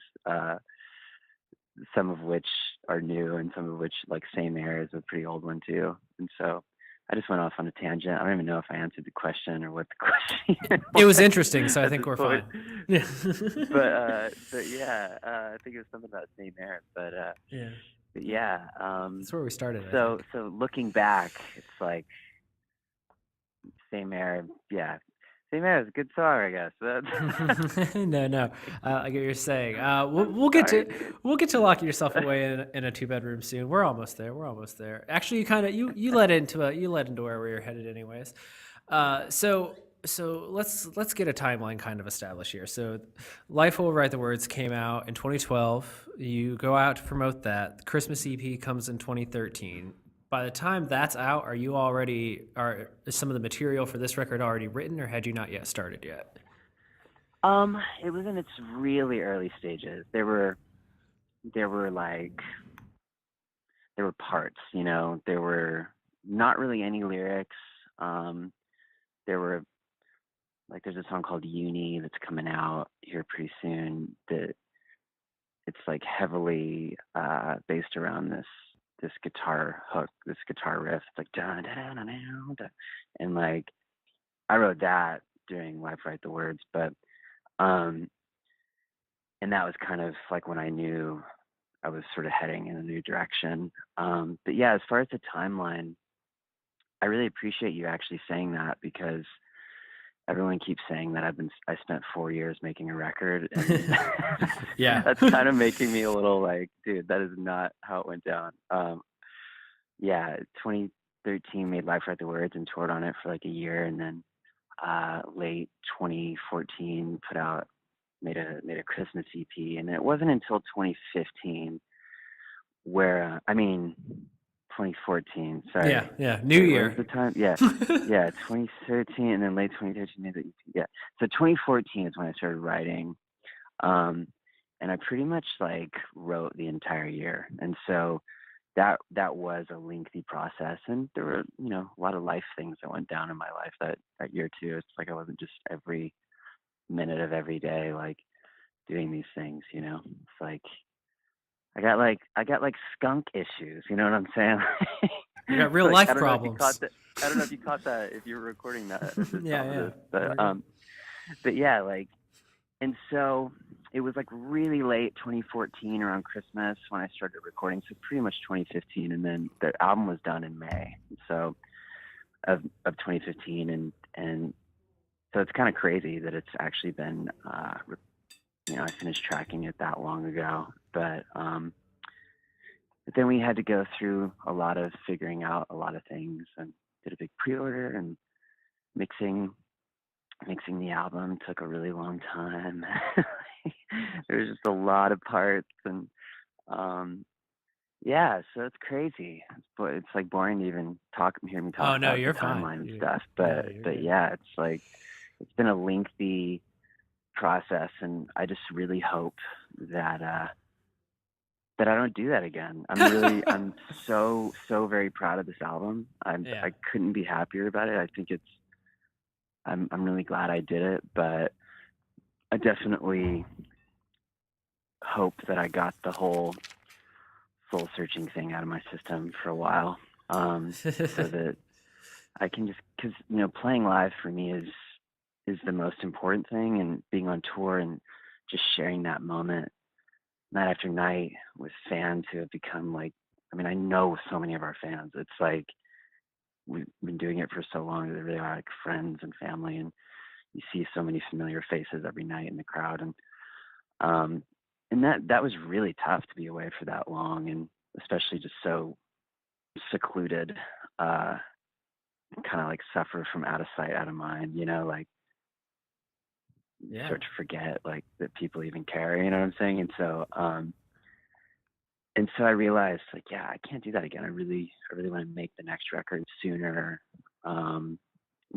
some of which are new and some of which, like Same Air, is a pretty old one too. And so I just went off on a tangent. I don't even know if I answered the question or what the question It was was interesting, so I at think this we're point. fine. Yeah. But yeah, I think it was something about Same Air. Yeah. But yeah, That's where we started, I so think. so looking back, it's like Same Air. Yeah, Same Air is a good song, I guess. No. I get what you're saying. We'll get Sorry, to dude. locking yourself away in a 2-bedroom soon. We're almost there. We're almost there. Actually, you led into where we were headed, anyways. So let's get a timeline kind of established here. So, Life Will Write the Words came out in 2012. You go out to promote that. The Christmas EP comes in 2013. By the time that's out, is some of the material for this record already written, or had you not yet started yet? It was in its really early stages. There were like there were parts, there were not really any lyrics. There were like there's a song called Uni that's coming out here pretty soon that it's like heavily based around this this guitar hook, this guitar riff. It's like dun, dun, dun, dun, dun, dun. And like I wrote that doing Life Write the Words, but and that was kind of like when I knew I was sort of heading in a new direction. But yeah, as far as the timeline, I really appreciate you actually saying that, because everyone keeps saying that I spent 4 years making a record, and Yeah. that's kind of making me a little like, dude, that is not how it went down. Yeah, 2013 made Life Write the Words and toured on it for like a year, and then late 2014 made a Christmas EP, and it wasn't until 2015 where 2014. Sorry. Yeah. New Wait, year. what was the time? Yeah, 2013, and then late 2013 made the EP. Yeah, so 2014 is when I started writing, and I pretty much like wrote the entire year, and so that was a lengthy process, and there were a lot of life things that went down in my life that year too. It's like I wasn't just every minute of every day like doing these things. It's like I got like skunk issues. You know what I'm saying? You got real like, life problems. I don't know if you caught that, if you were recording that. Yeah. But yeah, like, and so it was like really late 2014 around Christmas when I started recording. So pretty much 2015, and then the album was done in May. So of 2015, and so it's kind of crazy that it's actually been, I finished tracking it that long ago, but then we had to go through a lot of figuring out a lot of things, and did a big pre-order, and mixing the album took a really long time. There was just a lot of parts, and yeah, so it's crazy. It's like boring to even hear me talk about you're the fine. timeline and stuff. But yeah, it's like it's been a lengthy process, and I just really hope that I don't do that again. I'm so very proud of this album. I couldn't be happier about it. I think I'm really glad I did it, but I definitely hope that I got the whole soul searching thing out of my system for a while, so that I can just, because playing live for me is the most important thing, and being on tour and just sharing that moment night after night with fans who have become like, I know so many of our fans, it's like we've been doing it for so long that they really are like friends and family, and you see so many familiar faces every night in the crowd, and that was really tough to be away for that long, and especially just so secluded, kind of like suffer from out of sight, out of mind, like you start to forget like that people even care, you know what I'm saying? And so I realized like, yeah, I can't do that again. I really want to make the next record sooner, and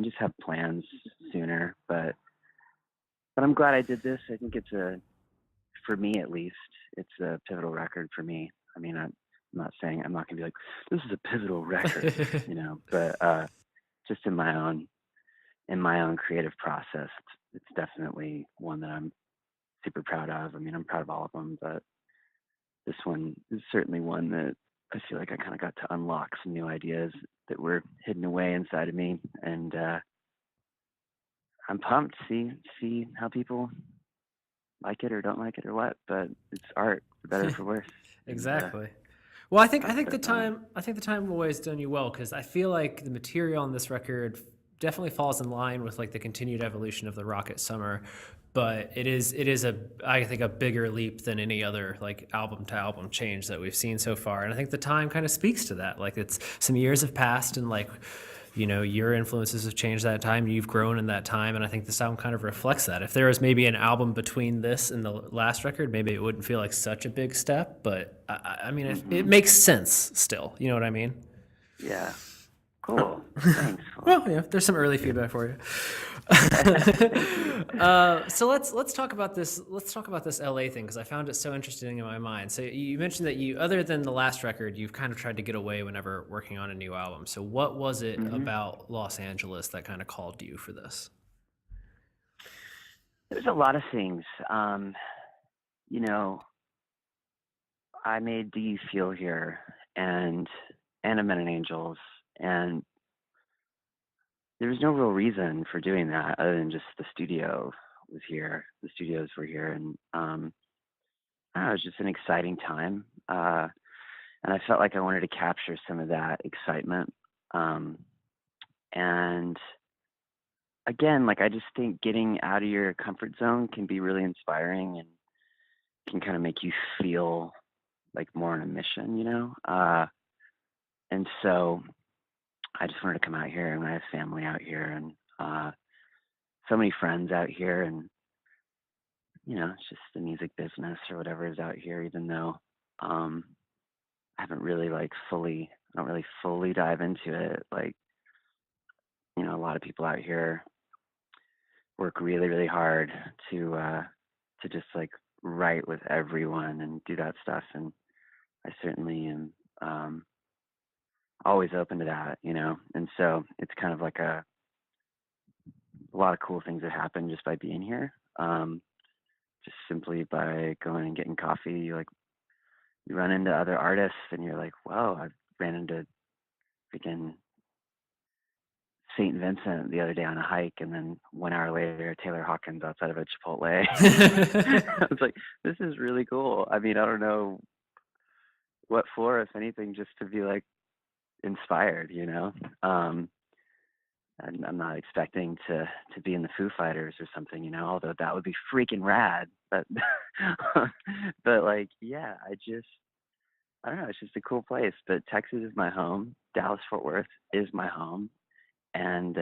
just have plans sooner, but I'm glad I did this. I think for me at least, it's a pivotal record for me. I'm not saying, I'm not gonna be like, this is a pivotal record, but just in my own creative process, it's definitely one that I'm super proud of. I'm proud of all of them, but this one is certainly one that I feel like I kind of got to unlock some new ideas that were hidden away inside of me, and I'm pumped to see how people like it or don't like it or what, but it's art, for better or for worse. Exactly. Well, I think the time away has done you well, because I feel like the material on this record definitely falls in line with like the continued evolution of the Rocket Summer, but it is I think a bigger leap than any other like album to album change that we've seen so far, and I think the time kind of speaks to that. Like, it's some years have passed, and like, your influences have changed that time. You've grown in that time, and I think this album kind of reflects that. If there was maybe an album between this and the last record, maybe it wouldn't feel like such a big step, but it makes sense still. You know what I mean? Yeah. Cool. Thanks. Well, yeah, there's some early feedback for you. So let's talk about this. Let's talk about this LA thing, because I found it so interesting in my mind. So you mentioned that other than the last record, you've kind of tried to get away whenever working on a new album. So what was it about Los Angeles that kind of called you for this? There's a lot of things. I made Do You Feel Here, and a Men and Angels, and there was no real reason for doing that other than just the studio was here. The studios were here, and I don't know, it was just an exciting time, and I felt like I wanted to capture some of that excitement. Um, and again, like I just think getting out of your comfort zone can be really inspiring and can kind of make you feel like more on a mission, you know? And so I just wanted to come out here, and I have family out here, and so many friends out here, and it's just the music business or whatever is out here, even though um I haven't really I don't really fully dive into it. Like, a lot of people out here work really, really hard to just like write with everyone and do that stuff. And I certainly am always open to that, And so it's kind of like a lot of cool things that happen just by being here. Just simply by going and getting coffee, you run into other artists and you're like, whoa, I ran into freaking St. Vincent the other day on a hike, and then 1 hour later, Taylor Hawkins outside of a Chipotle. I was like, this is really cool. I mean, I don't know what for, if anything, just to be like inspired, I'm not expecting to be in the Foo Fighters or something, although that would be freaking rad. But but like, yeah, I don't know, it's just a cool place. But Texas is my home. Dallas Fort Worth is my home. And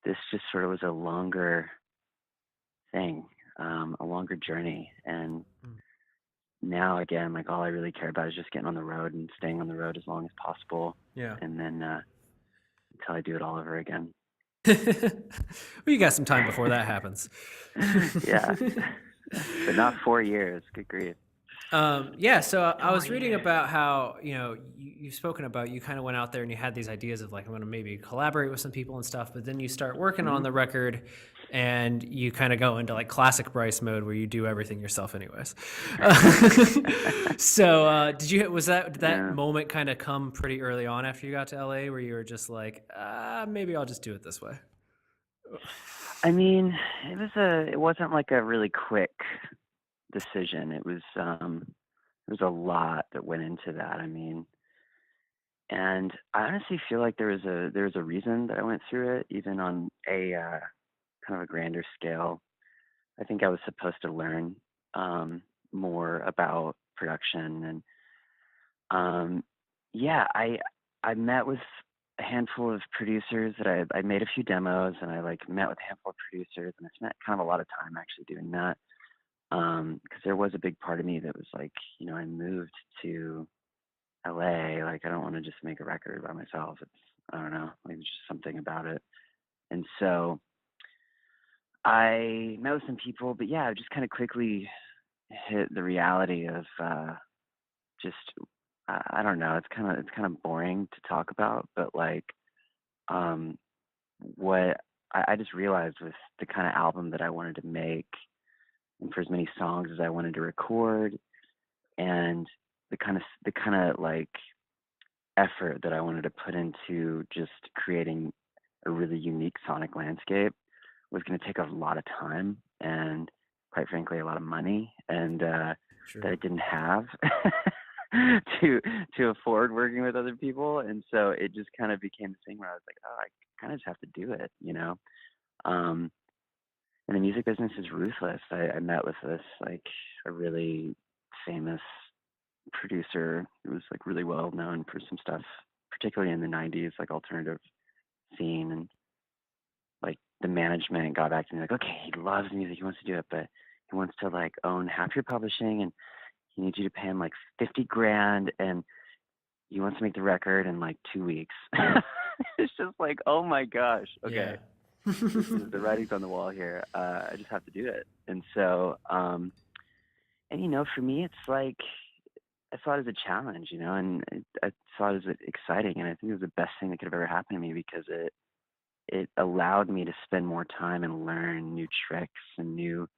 this just sort of was a longer thing, a longer journey. And now again, like all I really care about is just getting on the road and staying on the road as long as possible. Yeah. And then until I do it all over again. Well, you got some time before that happens. Yeah. But not 4 years. Good grief. Yeah, so I was reading about how, you've spoken about, you kind of went out there and you had these ideas of like, I'm going to maybe collaborate with some people and stuff, but then you start working on the record and you kind of go into like classic Bryce mode where you do everything yourself anyways. So did that moment kind of come pretty early on after you got to LA where you were just like, maybe I'll just do it this way? I mean, it wasn't like a really quick decision. It was a lot that went into that. I mean, and I honestly feel like there was a reason that I went through it, even on a kind of a grander scale. I think I was supposed to learn more about production, and yeah, I met with a handful of producers that I made a few demos, and I like met with a handful of producers, and I spent kind of a lot of time actually doing that. Because there was a big part of me that was like, I moved to LA, like I don't want to just make a record by myself. I don't know, like there's just something about it. And so I met with some people, but yeah, I just kind of quickly hit the reality of just I don't know, it's kind of boring to talk about, but like what I just realized with the kind of album that I wanted to make, and for as many songs as I wanted to record, and the kind of like effort that I wanted to put into just creating a really unique sonic landscape was going to take a lot of time and, quite frankly, a lot of money, and Sure. that I didn't have to afford working with other people. And so it just kind of became the thing where I was like, oh, I kind of just have to do it, and the music business is ruthless. I met with a really famous producer who was like really well known for some stuff, particularly in the 90s, like alternative scene. And like the management got back to me like, okay, he loves music, he wants to do it, but he wants to like own half your publishing, and he needs you to pay him like 50 grand, and he wants to make the record in like 2 weeks. It's just like, oh my gosh, okay. Yeah. The writing's on the wall here. I just have to do it. And so, and for me, it's like, I saw it as a challenge, and I saw it as exciting. And I think it was the best thing that could have ever happened to me, because it allowed me to spend more time and learn new tricks and new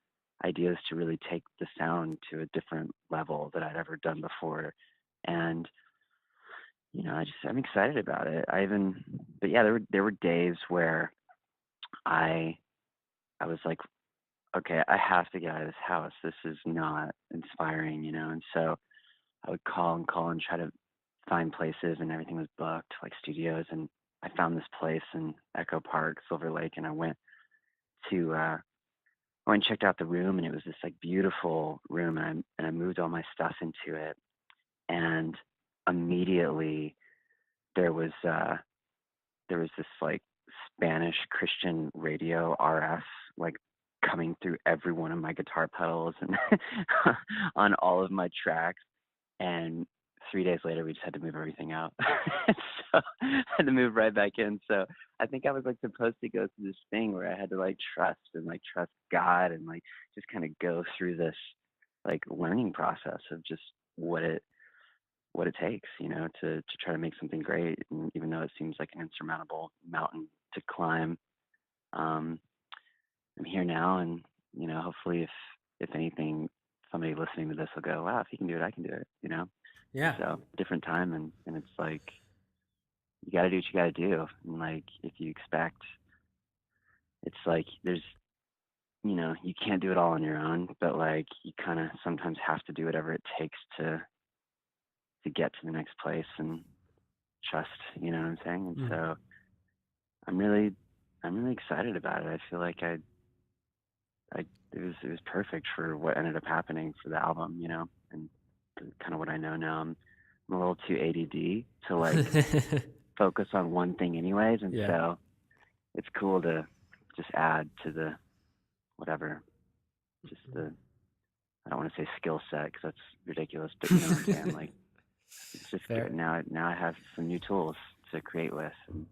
ideas to really take the sound to a different level that I'd ever done before. And I'm excited about it. But yeah, there were days where I was like, okay, I have to get out of this house. This is not inspiring, and so I would call and try to find places, and everything was booked, like studios. And I found this place in Echo Park, Silver Lake, and to I went and checked out the room, and it was this like beautiful room, and I moved all my stuff into it, and immediately there was this like Spanish Christian radio RF like coming through every one of my guitar pedals and on all of my tracks. And 3 days later, we just had to move everything out. So I had to move right back in. So I think I was like supposed to go through this thing where I had to like trust God and like just kind of go through this like learning process of just what it takes, to try to make something great. And even though it seems like an insurmountable mountain to climb, I'm here now, and hopefully, if anything, somebody listening to this will go, "Wow, if he can do it, I can do it." Yeah. So different time, and it's like you got to do what you got to do, and like if you expect, it's like there's, you can't do it all on your own, but like you kind of sometimes have to do whatever it takes to get to the next place and trust. You know what I'm saying? And so I'm really excited about it. I feel like it was perfect for what ended up happening for the album, and kind of what I know now. I'm a little too ADD to like focus on one thing anyways, and so it's cool to just add to the whatever, just the, I don't want to say skill set because that's ridiculous, but you know what I'm saying? Like it's just good. Now I have some new tools to create with, and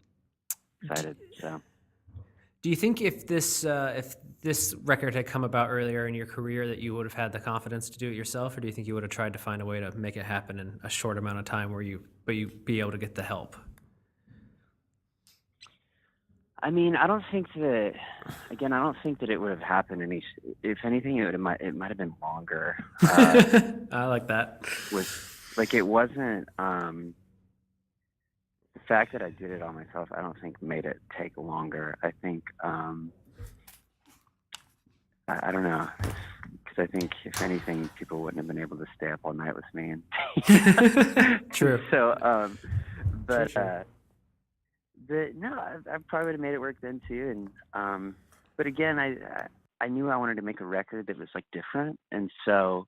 excited. So. Do you think if this record had come about earlier in your career that you would have had the confidence to do it yourself, or do you think you would have tried to find a way to make it happen in a short amount of time where you'd be able to get the help? I mean, I don't think that it would have happened if anything, it might have been longer. I like that. It wasn't, the fact that I did it all myself, I don't think made it take longer. I think, I don't know, because I think if anything, people wouldn't have been able to stay up all night with me. And True. So, but Sure. no, I probably would have made it work then too. And but again, I knew I wanted to make a record that was like different, and so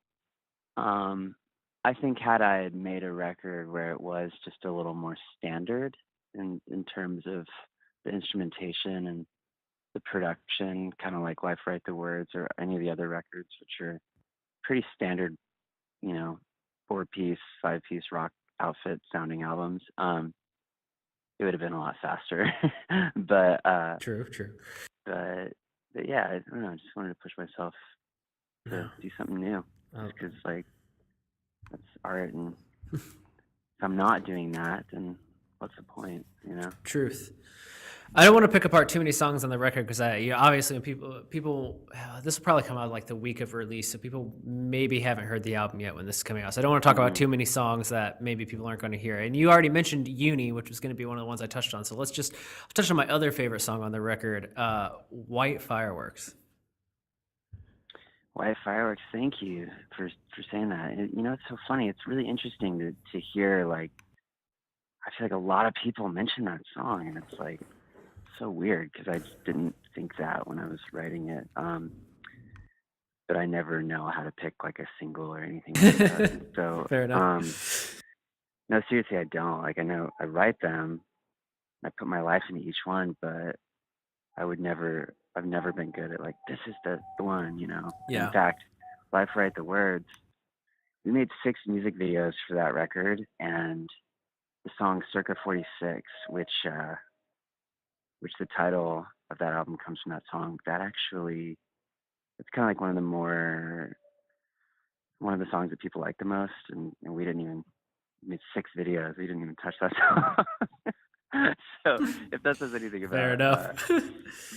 I think had I had made a record where it was just a little more standard in terms of the instrumentation and the production, kind of like Life Write the Words or any of the other records, which are pretty standard, 4-piece, 5-piece rock outfit sounding albums, it would have been a lot faster. But True. But yeah, I don't know. I just wanted to push myself to do something new, because like that's art, and if I'm not doing that, then what's the point? Truth. I don't want to pick apart too many songs on the record because obviously when people this will probably come out like the week of release, so people maybe haven't heard the album yet when this is coming out. So I don't want to talk about too many songs that maybe people aren't going to hear. And you already mentioned Uni, which was going to be one of the ones I touched on. So let's just touch on my other favorite song on the record, White Fireworks. White Fireworks, thank you for saying that. It's so funny. It's really interesting to hear, like, I feel like a lot of people mention that song, and it's like so weird because I just didn't think that when I was writing it. But I never know how to pick like a single or anything like that. So Fair enough. No, seriously, I don't. Like, I know I write them, I put my life into each one, but I've never been good at like, this is the one, Yeah. In fact, Life Write the Words, we made 6 music videos for that record, and the song Circa 46, which the title of that album comes from that song, that actually, it's kind of like one of the songs that people like the most, and we made 6 videos, we didn't even touch that song. So if that says anything about Fair enough.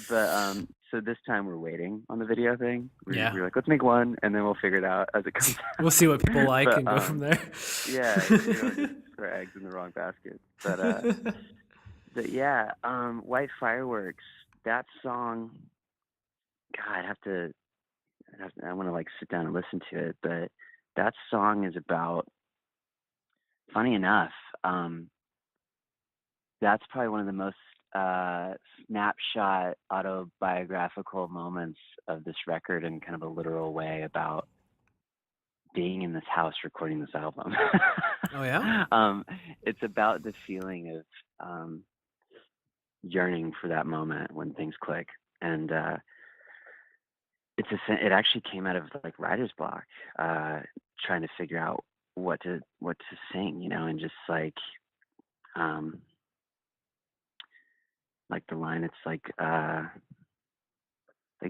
But so this time we're waiting on the video thing. Yeah. We're like, let's make one, and then we'll figure it out as it comes out. We'll see what people like But, and go from there. Yeah, throw eggs in the wrong basket. But yeah, White Fireworks, that song, God, I want to like sit down and listen to it, but that song is about, funny enough, that's probably one of the most snapshot autobiographical moments of this record in kind of a literal way about being in this house recording this album. Oh yeah? It's about the feeling of yearning for that moment when things click, and it actually came out of like writer's block, trying to figure out what to sing, and just like the line, it's like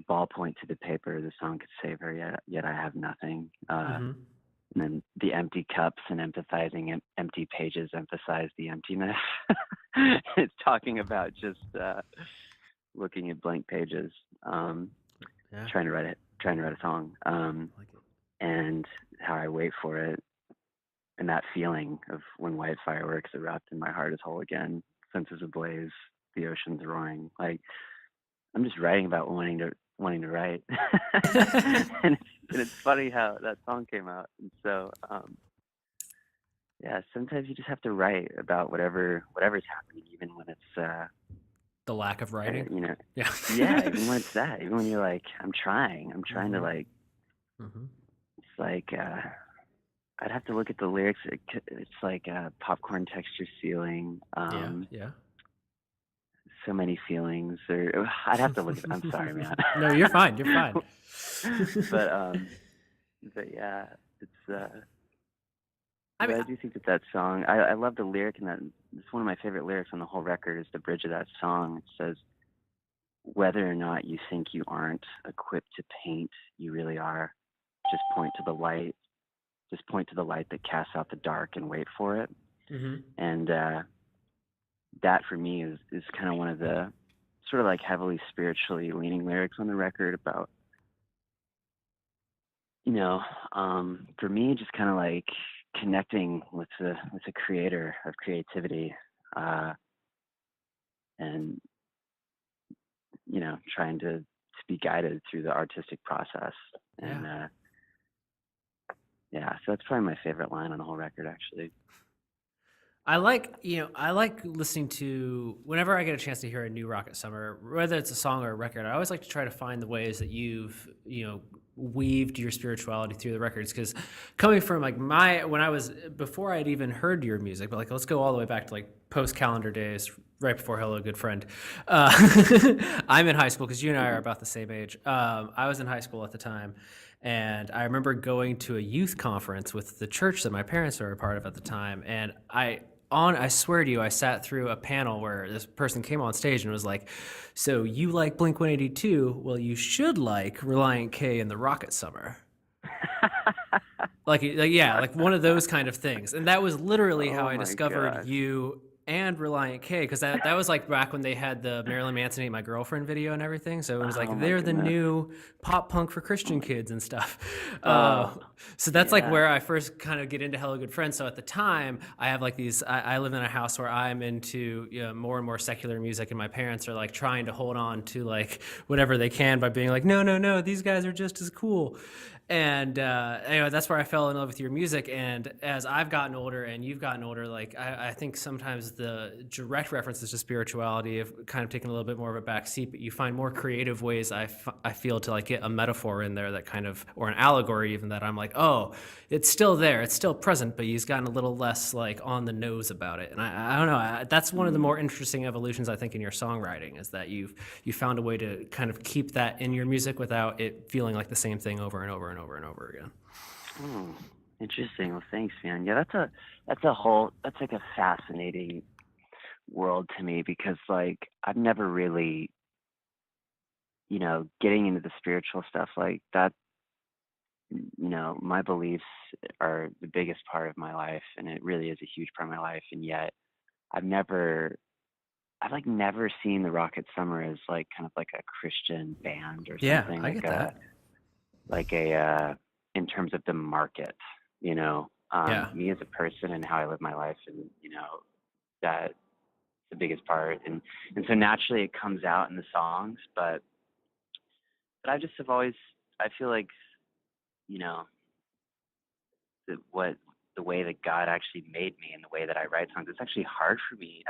ballpoint to the paper, the song could save her, yet I have nothing. And then the empty cups and empathizing empty pages emphasize the emptiness. It's talking about just looking at blank pages, trying to write a song, and how I wait for it, and that feeling of when white fireworks erupt and my heart is whole again, senses ablaze, the ocean's roaring. Like, I'm just writing about wanting to write. and it's funny how that song came out. And so yeah, sometimes you just have to write about whatever's happening, even when it's the lack of writing. Yeah, even when it's that, even when you're like, I'm trying to like, it's like I'd have to look at the lyrics. It's like popcorn texture ceiling. Yeah. So many feelings, or I'd have to look at. I'm sorry, man. No, you're fine. But yeah, it's. I do think that song. I love the lyric, and that it's one of my favorite lyrics on the whole record. Is the bridge of that song. It says, "Whether or not you think you aren't equipped to paint, you really are. Just point to the light. Just point to the light that casts out the dark, and wait for it." And that for me is kind of one of the sort of like heavily spiritually leaning lyrics on the record about, for me, just kind of like connecting with the creator of creativity, and trying to be guided through the artistic process. And so that's probably my favorite line on the whole record, actually. I like listening to, whenever I get a chance to hear a new Rocket Summer, whether it's a song or a record, I always like to try to find the ways that you've, weaved your spirituality through the records. Because coming from like before I'd even heard your music, but like, let's go all the way back to like post-calendar days, right before Hello Good Friend. I'm in high school, because you and I are about the same age. I was in high school at the time. And I remember going to a youth conference with the church that my parents were a part of at the time. And I swear to you, I sat through a panel where this person came on stage and was like, "So you like Blink-182? Well, you should like Reliant K and the Rocket Summer." like one of those kind of things. And that was literally how I discovered you and Reliant K, because that was like back when they had the Marilyn Manson Ain't My Girlfriend video and everything. So it was like, they're the new pop punk for Christian kids and stuff. So that's like where I first kind of get into Hello Good Friends. So at the time, I have like these, I live in a house where I'm into more and more secular music, and my parents are like trying to hold on to like whatever they can by being like, no, these guys are just as cool. And anyway, that's where I fell in love with your music. And as I've gotten older and you've gotten older, like I think sometimes the direct references to spirituality have kind of taken a little bit more of a back seat, but you find more creative ways, I feel, to like get a metaphor in there that kind of, or an allegory even, that I'm like, oh, it's still there, it's still present, but he's gotten a little less like on the nose about it. And I don't know, that's one of the more interesting evolutions, I think, in your songwriting, is that you found a way to kind of keep that in your music without it feeling like the same thing over and over and over and over again. Interesting. Well, thanks, man. Yeah, that's like a fascinating world to me, because like I've never really, getting into the spiritual stuff like that, my beliefs are the biggest part of my life, and it really is a huge part of my life. And yet I've never seen the Rocket Summer as like kind of like a Christian band or something. I get that. Like a in terms of the market, me as a person and how I live my life, and that's the biggest part. And so naturally it comes out in the songs, but I just have always, I feel like, the way that God actually made me and the way that I write songs, it's actually hard for me.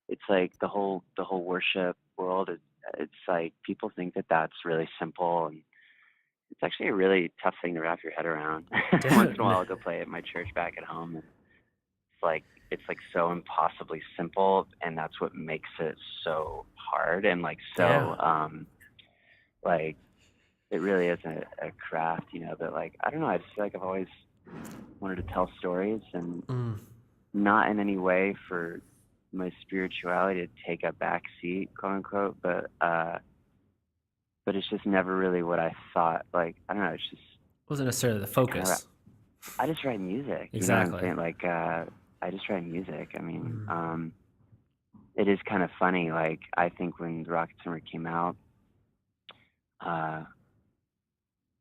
It's like the whole worship world. It's like people think that that's really simple, and it's actually a really tough thing to wrap your head around. Once in a while, I'll go play at my church back at home, and it's like so impossibly simple, and that's what makes it so hard, and like it really is a craft, that I don't know, I just feel like I've always wanted to tell stories, and not in any way for my spirituality to take a back seat, quote unquote, but it's just never really what I thought. I don't know, it's just wasn't necessarily the focus. I just write music. Exactly. You know what I'm saying? I just write music. I mean, it is kind of funny. I think when the Rocket Summer came out,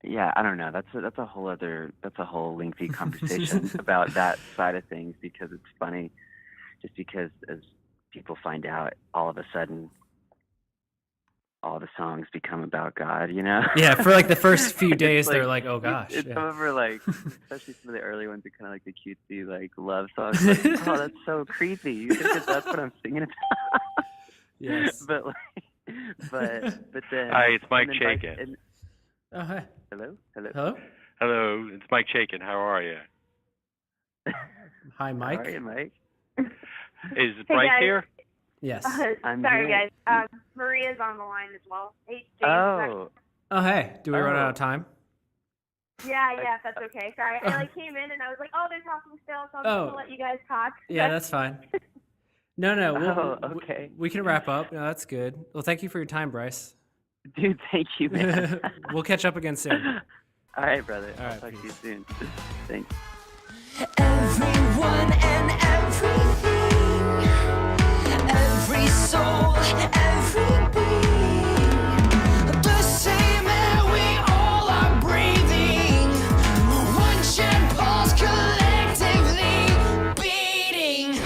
yeah, I don't know. That's a whole lengthy conversation about that side of things, because it's funny, just because as people find out, all of a sudden, all the songs become about God, Yeah, for the first few days, they're like, oh gosh. It's over, especially some of the early ones are kind of the cutesy, love songs. Oh, that's so creepy. You think that's what I'm singing about? Yes. But then. Hi, it's Mike Chaikin. Oh, hi. Hello. Hello, it's Mike Chaikin. How are you? Hi, Mike. How are you, Mike? Is Bryce here? Yes. Sorry, guys. Maria's on the line as well. Hey, James. Oh, hey. Do we run out of time? Yeah, if that's okay. Sorry, I came in and I was like, oh, they're talking still, so I'm just gonna let you guys talk. Yeah, that's fine. No. Okay. We can wrap up. No, that's good. Well, thank you for your time, Bryce. Dude, thank you, man. We'll catch up again soon. All right, brother. All right, I'll talk to you soon. Thanks. Everyone and everything, every soul, every being, the same air we all are breathing, one shared pulse collectively beating.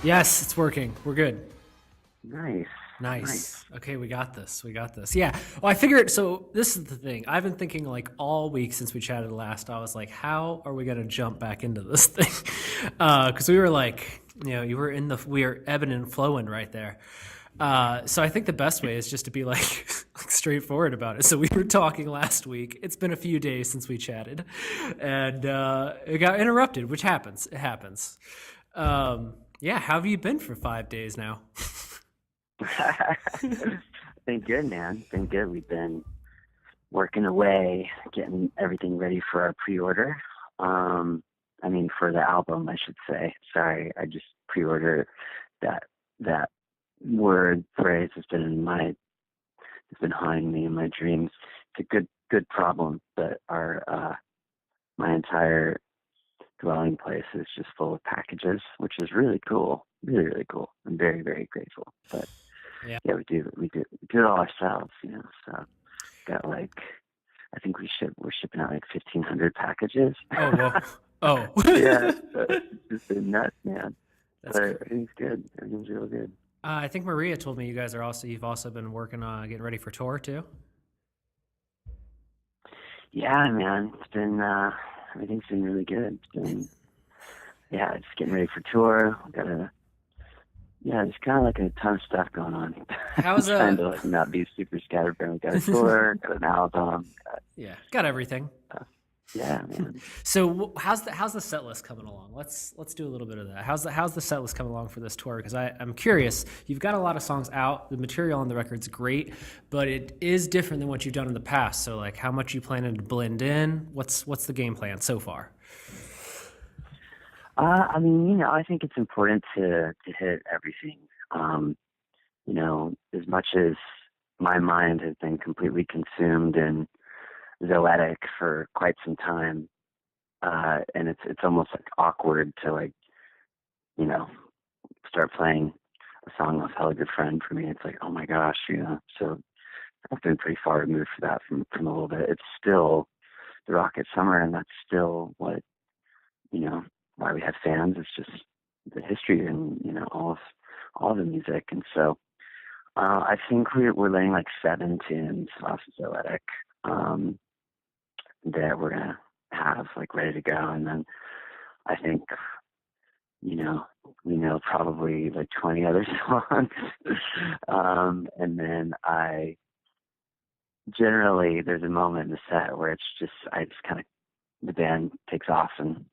Yes, it's working. We're good. Nice. Okay, we got this. Yeah. Well, I figured, so this is the thing. I've been thinking all week since we chatted last. I was like, how are we going to jump back into this thing? Because we were we were ebbing and flowing right there. So I think the best way is just to be straightforward about it. So we were talking last week. It's been a few days since we chatted, and it got interrupted, which happens. It happens. Yeah. How have you been for 5 days now? Been good, man. Been good. We've been working away, getting everything ready for our pre-order. For the album, I should say. Sorry, I just pre-ordered that word phrase has been haunting me in my dreams. It's a good problem, but my entire dwelling place is just full of packages, which is really cool. Really, really cool. I'm very, very grateful. But yeah, we do it all ourselves, So got I think we're shipping out 1,500 packages. Oh, whoa. Oh. Yeah, it's just been nuts, man. But everything's good. Everything's real good. I think Maria told me you've also been working on getting ready for tour too. Yeah, man. It's been everything's been really good. It's been just getting ready for tour. There's kind of a ton of stuff going on. How's trying to not be super scatterbrained. We got a tour, got an album. Got everything. Yeah, man. So how's the set list coming along? Let's do a little bit of that. How's the set list coming along for this tour? Because I'm curious. You've got a lot of songs out. The material on the record's great, but it is different than what you've done in the past. So how much you planning to blend in? What's the game plan so far? I think it's important to hit everything. As much as my mind has been completely consumed in Zoetic for quite some time, and it's almost awkward to start playing a song with Hella Good Friend for me. It's oh my gosh, so I've been pretty far removed for that from a little bit. It's still the Rocket Summer, and that's still what, why we have fans. It's just the history and, all the music. And so I think we're laying like 7 tunes off of Zoetic that we're going to have like ready to go. And then I think, we know probably like 20 other songs. And then generally there's a moment in the set where I just kind of, the band takes off and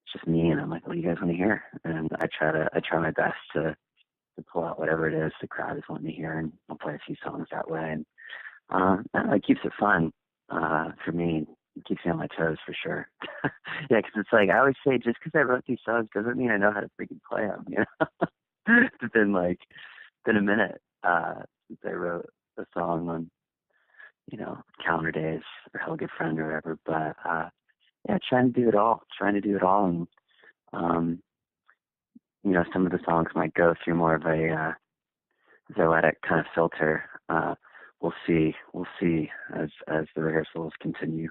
it's just me, and I'm like, what do you guys want to hear? And I try my best to pull out whatever it is the crowd is wanting to hear, and I'll play a few songs that way. And it keeps it fun for me. It keeps me on my toes for sure. Yeah, because it's like I always say, just because I wrote these songs doesn't mean I know how to freaking play them. It's been a minute since I wrote a song on calendar days or Hell Good Friend or whatever. But trying to do it all. And some of the songs might go through more of a Zoetic kind of filter. We'll see as the rehearsals continue.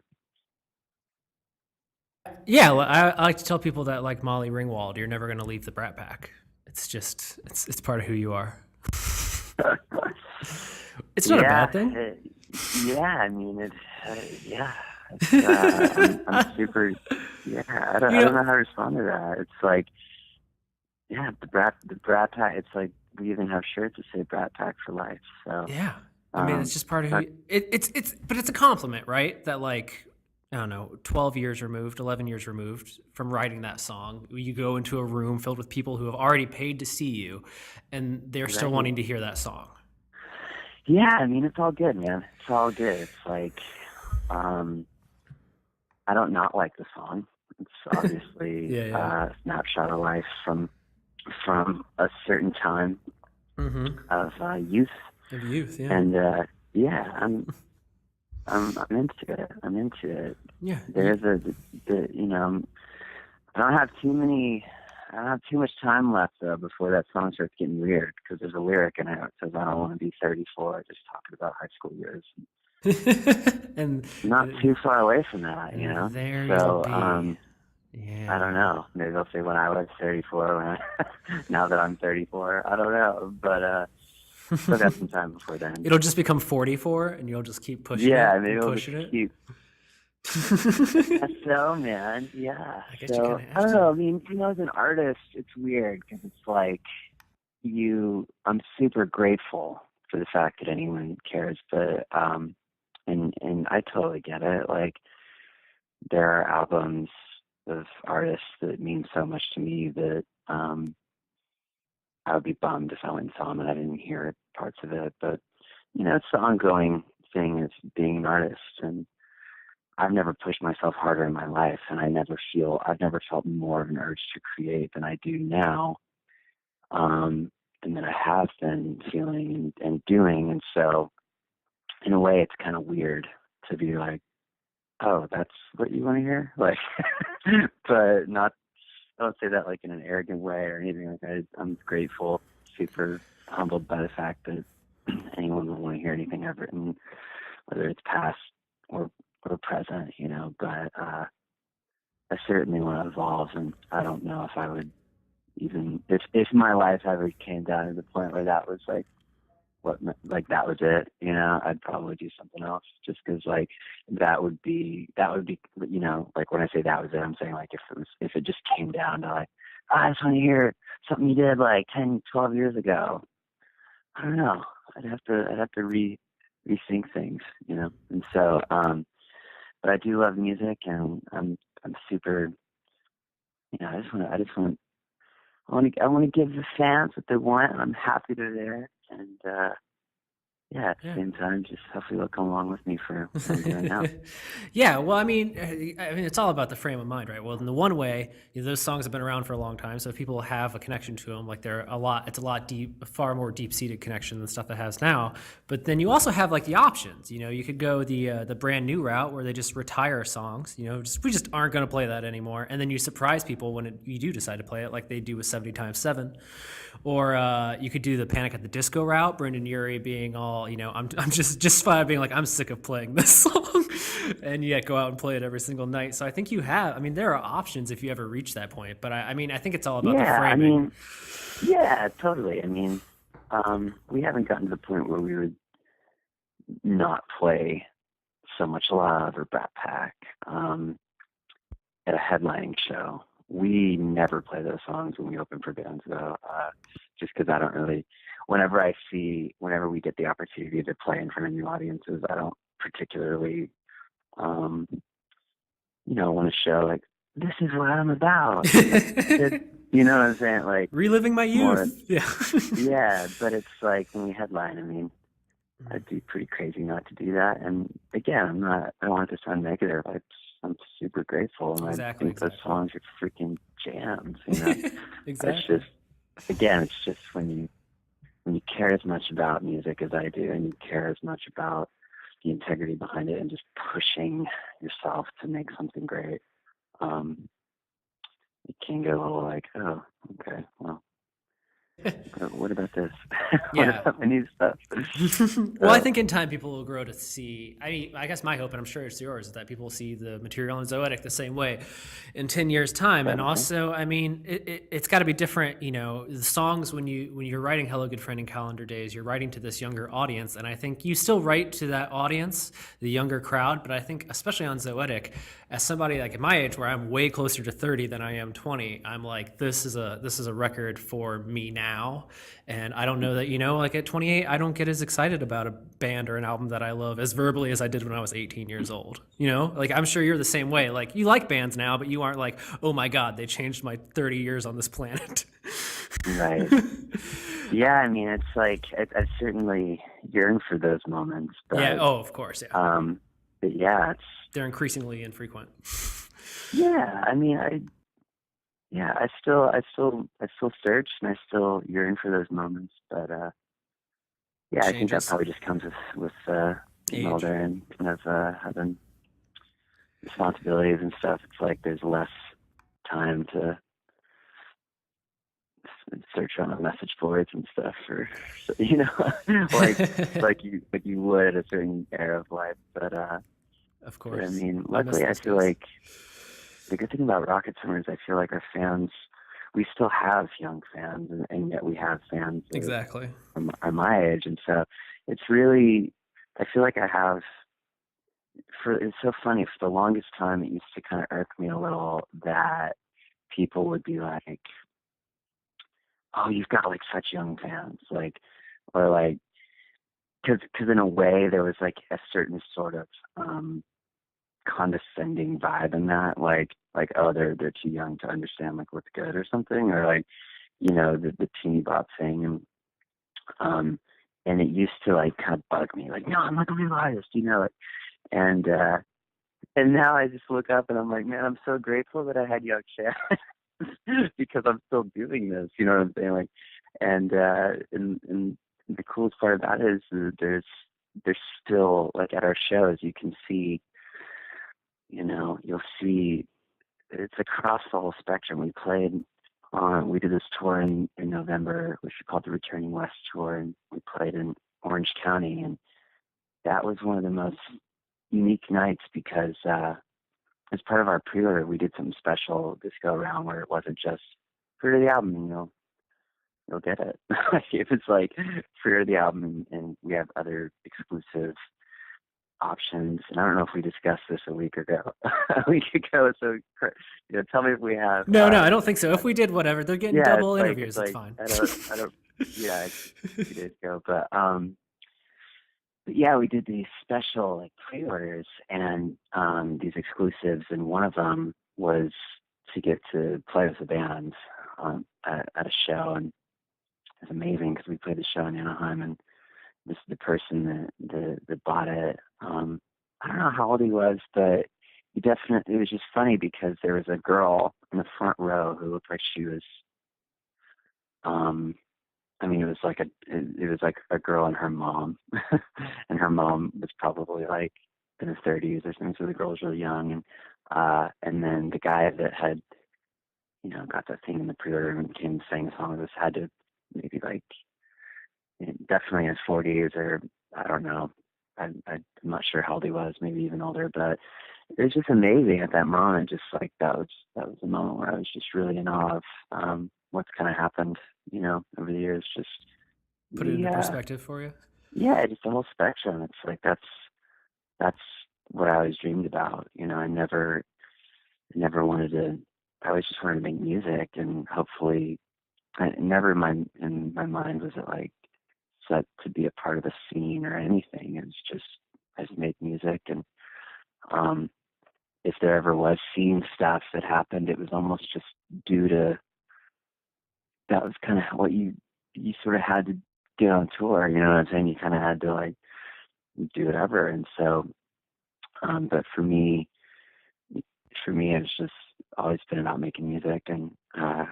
Yeah, well, I like to tell people that, like Molly Ringwald, you're never going to leave the Brat Pack. It's just it's part of who you are. It's not a bad thing. I mean, I'm super. Yeah, I don't know how to respond to that. It's like, the Brat Pack. It's like we even have shirts that say Brat Pack for life. So yeah, I mean, it's just part of who. But it's a compliment, right? That like, I don't know, 11 years removed from writing that song, you go into a room filled with people who have already paid to see you, and they're still wanting to hear that song. Yeah, I mean, it's all good, man. It's all good. It's like, I don't not like the song. It's obviously a snapshot of life from a certain time of youth. Of youth, yeah. And I'm into it. Yeah. There's I don't have too much time left though before that song starts getting weird, because there's a lyric in it that says I don't want to be 34, just talking about high school years. And not too far away from that, There so yeah. I don't know. Maybe they'll say when I was 34, now that I'm 34. I don't know, but still got some time before then. It'll just become 44, and you'll just keep pushing it. Yeah, maybe pushing it. Keep. So, man, yeah. I don't know. I mean, as an artist, it's weird because it's like I'm super grateful for the fact that anyone cares, but and I totally get it. Like, there are albums of artists that mean so much to me that I would be bummed if I went and saw them and I didn't hear parts of it. But it's the ongoing thing of being an artist, and I've never pushed myself harder in my life, and I've never felt more of an urge to create than I do now, and that I have been feeling and doing. And so, in a way, it's kind of weird to be like, oh, that's what you want to hear? Like, but not, I don't say that like in an arrogant way or anything like that. I'm grateful, super humbled by the fact that anyone would want to hear anything I've written, whether it's past or present, but I certainly want to evolve, and I don't know if I would even, if my life ever came down to the point where that was like, that was it, I'd probably do something else, just because like that would be like when I say that was it, I'm saying like if it just came down to like, I just want to hear something you did like 10, 12 years ago, I don't know, I'd have to rethink things, and so but I do love music, and I'm super, I want to give the fans what they want, and I'm happy they're there, and at the same time, just hopefully they'll come along with me for what I'm doing now. Yeah, well, I mean, it's all about the frame of mind, right? Well, in the one way, those songs have been around for a long time, so if people have a connection to them, like it's a far more deep-seated connection than stuff that has now. But then you also have like the options. You could go the brand new route where they just retire songs. We just aren't going to play that anymore, and then you surprise people when you do decide to play it, like they do with 70 times 7. Or you could do the Panic at the Disco route, Brendan Urie being all all, I'm just fine being like, I'm sick of playing this song, and yet go out and play it every single night. So I think you have, there are options if you ever reach that point, but I think it's all about the framing. Yeah, totally. We haven't gotten to the point where we would not play So Much Love or Brat Pack at a headlining show. We never play those songs when we open for bands, though, just because I don't really, whenever we get the opportunity to play in front of new audiences, I don't particularly, want to show, like, this is what I'm about. You know what I'm saying? Like, reliving my youth. Yeah, but it's like when we headline, I'd be pretty crazy not to do that. And again, I don't want it to sound negative. I'm super grateful, and I think those songs are freaking jams. Exactly. It's just when you care as much about music as I do, and you care as much about the integrity behind it, and just pushing yourself to make something great, you can get a little like, oh, okay, well. What about this? Yeah. What about my new stuff? Well, I think in time people will grow to see. I guess my hope, and I'm sure it's yours, is that people see the material in Zoetic the same way in 10 years' time. And also, it's got to be different. The songs when you're writing "Hello, Good Friend" and "Calendar Days," you're writing to this younger audience, and I think you still write to that audience, the younger crowd. But I think, especially on Zoetic, as somebody like at my age, where I'm way closer to 30 than I am 20, I'm like, this is a record for me now. And I don't know that, like at 28, I don't get as excited about a band or an album that I love as verbally as I did when I was 18 years old. Like I'm sure you're the same way. Like you like bands now, but you aren't like, oh my God, they changed my 30 years on this planet. Right. Yeah, it's like I certainly yearn for those moments. But, yeah. Oh, of course. Yeah. But yeah, they're increasingly infrequent. Yeah. I still search, and I still yearn for those moments. But I think that probably just comes with getting older and kind of having responsibilities and stuff. It's like there's less time to search on the message boards and stuff for like you would at a certain era of life. But of course, luckily I feel like the good thing about Rocket Summer is I feel like our fans, we still have young fans, and yet we have fans exactly are my age, and so it's really, I feel like I have. It's so funny. For the longest time, it used to kind of irk me a little that people would be like, "Oh, you've got like such young fans," or like, because in a way there was like a certain sort of condescending vibe in that, like oh, they're too young to understand like what's good or something, or like the teeny bop thing, and it used to like kind of bug me, like, no, I'm like a real artist, and now I just look up and I'm like, man, I'm so grateful that I had young fans because I'm still doing this, you know what I'm saying? Like, and the coolest part about it is there's still, like, at our shows you can see, you'll see it's across the whole spectrum. We did this tour in November, which we called the Returning West Tour, and we played in Orange County, and that was one of the most unique nights because as part of our pre-order, we did something special this go around where it wasn't just pre-order the album, you'll get it. If it's like pre-order the album and we have other exclusive options, and I don't know if we discussed this a week ago. So tell me if we have. No, I don't think so. If we did, whatever, they're getting double interviews. It's fine. I don't. Yeah, a few days ago, but yeah, we did these special like pre-orders and these exclusives, and one of them was to get to play with the band at a show, and it's amazing because we played the show in Anaheim, and this is the person that bought it. I don't know how old he was, but it was just funny because there was a girl in the front row who looked like she was, it was like a girl and her mom, and her mom was probably like in her 30s or something, so the girl was really young, and then the guy that had, got that thing in the pre-order and came and sang a song with us had to maybe like, definitely in his 40s or I don't know. I'm not sure how old he was, maybe even older, but it was just amazing at that moment. Just like that was a moment where I was just really in awe of what's kind of happened, over the years. Just put it into perspective for you. Yeah, just the whole spectrum. It's like that's what I always dreamed about. I never wanted to. I always just wanted to make music, and hopefully, never in my mind was it like set to be a part of a scene or anything. It was just I just made music, and if there ever was scene stuff that happened, it was almost just due to that was kind of what you sort of had to get on tour. You know what I'm saying? You kind of had to like do whatever, and so. But for me, it's just always been about making music, and I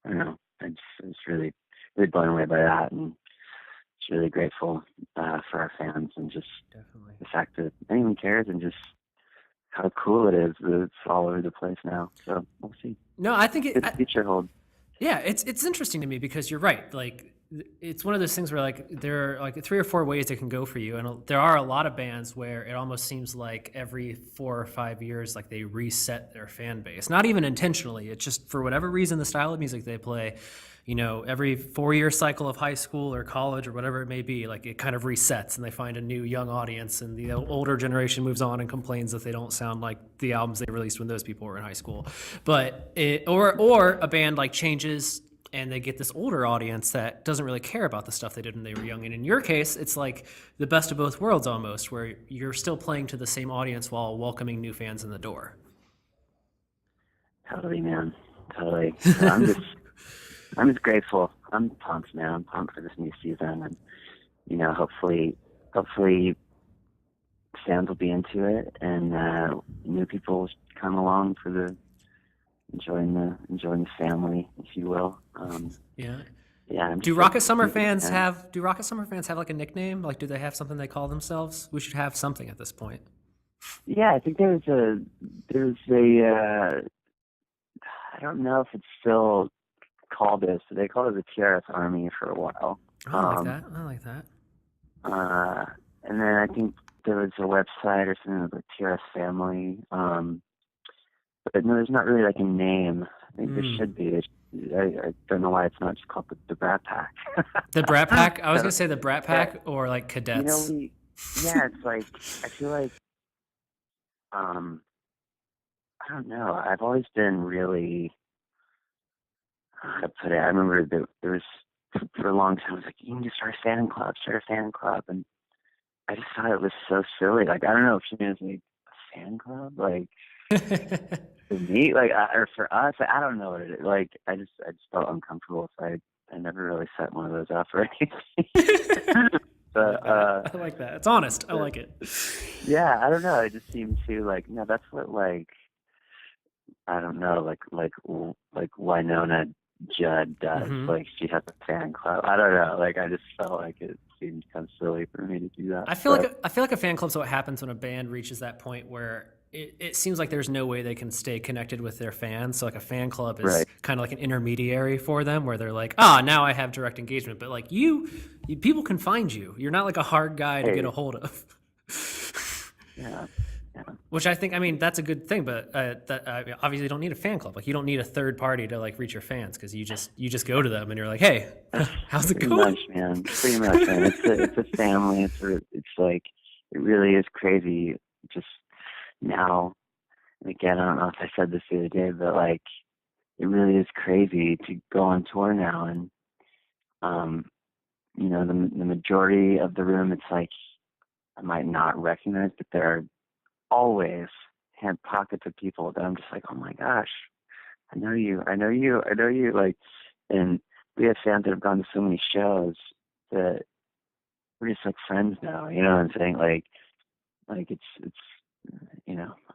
don't know. I was really, really blown away by that, and just really grateful for our fans, and just Definitely the fact that anyone cares, and just how cool it is that it's all over the place now. So we'll see. No, I think the future holds. Yeah, it's interesting to me because you're right. Like, it's one of those things where like there are like 3 or 4 ways it can go for you, and there are a lot of bands where it almost seems like every 4 or 5 years, like they reset their fan base. Not even intentionally. It's just for whatever reason, the style of music they play. Every 4-year cycle of high school or college or whatever it may be, like it kind of resets and they find a new young audience, and the older generation moves on and complains that they don't sound like the albums they released when those people were in high school. But or a band like changes and they get this older audience that doesn't really care about the stuff they did when they were young. And in your case, it's like the best of both worlds almost, where you're still playing to the same audience while welcoming new fans in the door. Totally, man. Totally. I'm just grateful. I'm pumped, man. I'm pumped for this new season, and hopefully fans will be into it, and new people will come along for the enjoying the family, if you will. Yeah. Yeah. Do Rocket Summer fans have like a nickname? Like, do they have something they call themselves? We should have something at this point. Yeah, I think there's a I don't know if it's still called this. They called it the TRS Army for a while. I like that. And then I think there was a website or something like TRS Family. But no, there's not really like a name. I think there should be. I don't know why it's not just called the Brat Pack. The Brat Pack? I was going to say the Brat Pack or like Cadets. It's like, I feel like, I don't know. I've always been really, how to put it, I remember there was, for a long time, I was like, you can just start a fan club. And I just thought it was so silly. Like, I don't know if she means like a fan club, like, for me, like, or for us, I don't know what it is. Like, I just felt uncomfortable, so I never really set one of those up or anything. But I like that. It's honest. I like it. Yeah, I don't know. It just seemed to like, no, that's what like, I don't know, like Winona Judd does. Mm-hmm. Like, she has a fan club. I don't know. Like, I just felt like it seemed kind of silly for me to do that. I feel like a fan club's what happens when a band reaches that point where it seems like there's no way they can stay connected with their fans. So like a fan club is kind of like an intermediary for them, where they're like, now I have direct engagement. But like you people can find you. You're not like a hard guy to get a hold of. Yeah. Which I think, that's a good thing, but obviously you don't need a fan club. Like, you don't need a third party to like reach your fans, because you just go to them and you're like, hey, how's it going? Pretty much, man. It's a family. It's like, it really is crazy. Just now, and again, I don't know if I said this the other day, but like, it really is crazy to go on tour now, and the majority of the room, it's like I might not recognize, but there are always hand pockets of people that I'm just like, oh my gosh, I know you, like, and we have fans that have gone to so many shows that we're just like friends now, you know what I'm saying? Like it's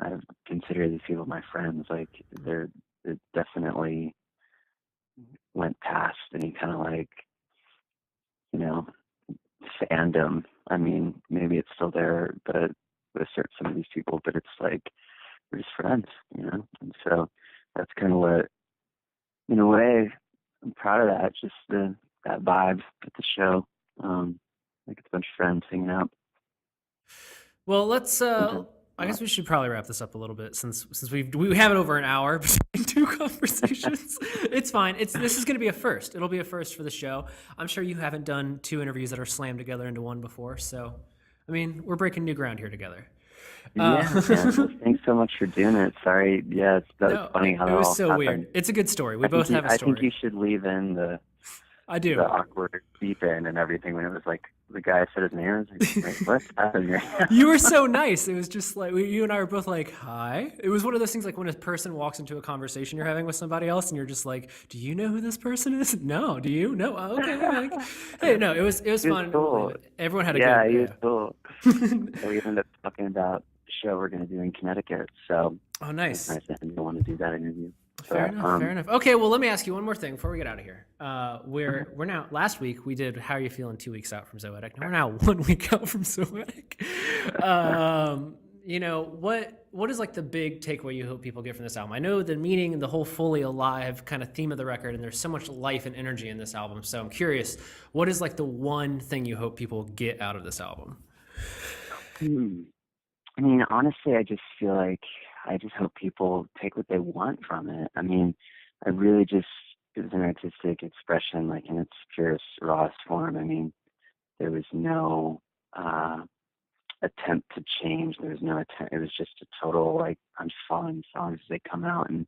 I consider these people my friends. Like, it definitely went past any kind of like, fandom. I mean, maybe it's still there, but with some of these people, but it's like, we're just friends, and so that's kind of what, in a way, I'm proud of that, just that vibe at the show. like it's a bunch of friends hanging out. Well, let's. I guess we should probably wrap this up a little bit since we have it over an hour between two conversations. It's fine. This is going to be a first. It'll be a first for the show. I'm sure you haven't done two interviews that are slammed together into one before. So, I mean, we're breaking new ground here together. Yeah, thanks so much for doing it. Sorry, that's funny how it was all so happened. Weird. It's a good story. We both have a story. I think you should leave in the awkward beep in and everything when it was like the guy said his name. I was like, wait, what's happening here? You were so nice. It was just like you and I were both like, hi. It was one of those things like when a person walks into a conversation you're having with somebody else and you're just like, do you know who this person is? No. Do you? No. Oh, okay. Like, hey, no. It was fun. Cool. Everyone had a good. Yeah, he was cool. So we ended up talking about the show we're going to do in Connecticut. So oh, nice. It's nice that you want to do that interview. Fair enough. Okay, well, let me ask you one more thing before we get out of here. We're now, last week we did How Are You Feeling 2 weeks out from Zoetic. Now we're now 1 week out from Zoetic. What is like the big takeaway you hope people get from this album? I know the meaning and the whole fully alive kind of theme of the record, and there's so much life and energy in this album. So I'm curious, what is like the one thing you hope people get out of this album? I mean, honestly, I just feel like I just hope people take what they want from it. I mean, I really just, it was an artistic expression, like in its purest, rawest form. I mean, there was no attempt to change. There was no attempt. It was just a total, like, I'm just following songs as they come out. And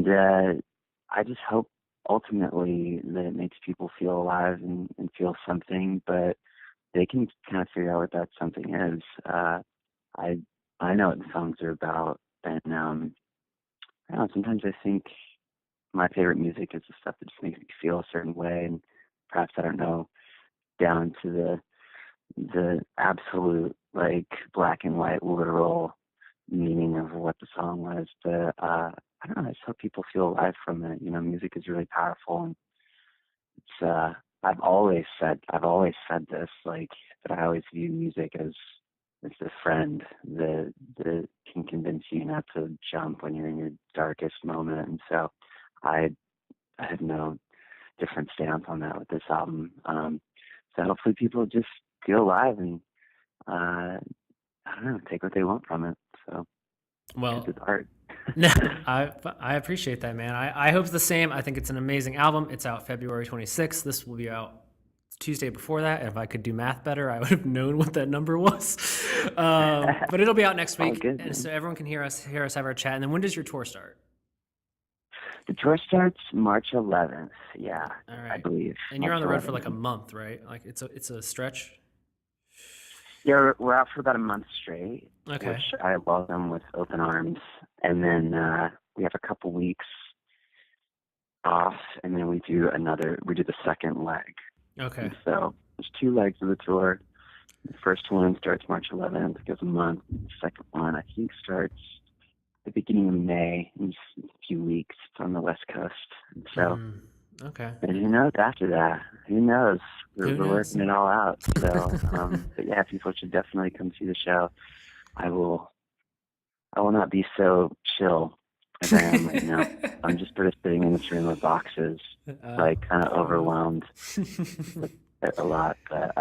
I just hope ultimately that it makes people feel alive and feel something, but they can kind of figure out what that something is. I know what the songs are about, and I don't know, sometimes I think my favorite music is the stuff that just makes me feel a certain way, and perhaps, I don't know, down to the absolute, like, black and white literal meaning of what the song was, but I don't know, I just hope people feel alive from it. You know, music is really powerful, and it's I've always said this, like, that I always view music as a friend that can convince you not to jump when you're in your darkest moment. And so I have no different stance on that with this album. So hopefully people just feel alive and I don't know, take what they want from it. So well, it's art. No, I appreciate that, man. I hope the same. I think it's an amazing album. It's out February 26th. This will be out Tuesday before that. If I could do math better, I would have known what that number was. But it'll be out next week, good, and so everyone can hear us have our chat. And then when does your tour start? The tour starts March 11th. Yeah, all right. I believe. And you're on the road for like a month, right? Like it's a stretch. Yeah, we're out for about a month straight. Okay. Which I welcome with open arms, and then we have a couple weeks off, and then we do the second leg. Okay. And so there's 2 legs of the tour. The first one starts March 11th, goes a month. The second one, I think, starts the beginning of May, in just a few weeks. It's on the West Coast. And so, okay. And who knows after that? Who knows? We're working it all out. So, but yeah, people should definitely come see the show. I will not be so chill as I am right now. I'm just sort of sitting in this room of boxes, like kind of overwhelmed with it a lot. But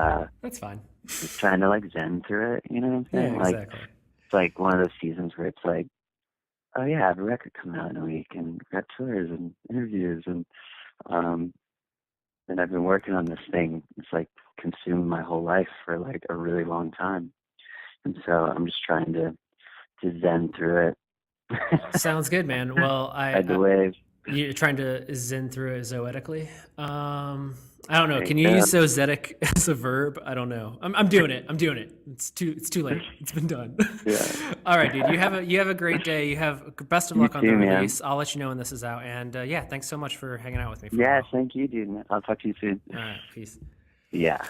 that's fine. Just trying to like zen through it, you know what I'm saying? Yeah, exactly. Like it's like one of those seasons where it's like, oh yeah, I have a record coming out in a week, and we've got tours and interviews, and I've been working on this thing. It's like consumed my whole life for like a really long time, and so I'm just trying to zen through it. Sounds good, man. Well, you're trying to zen through it zoetically. I don't know. Can you use zoetic as a verb? I don't know. I'm doing it. It's too late. It's been done. Yeah. All right, dude. You have a great day. You have best of luck on the release. I'll let you know when this is out. And yeah, thanks so much for hanging out with me. Thank you, dude. I'll talk to you soon. All right, peace. Yeah.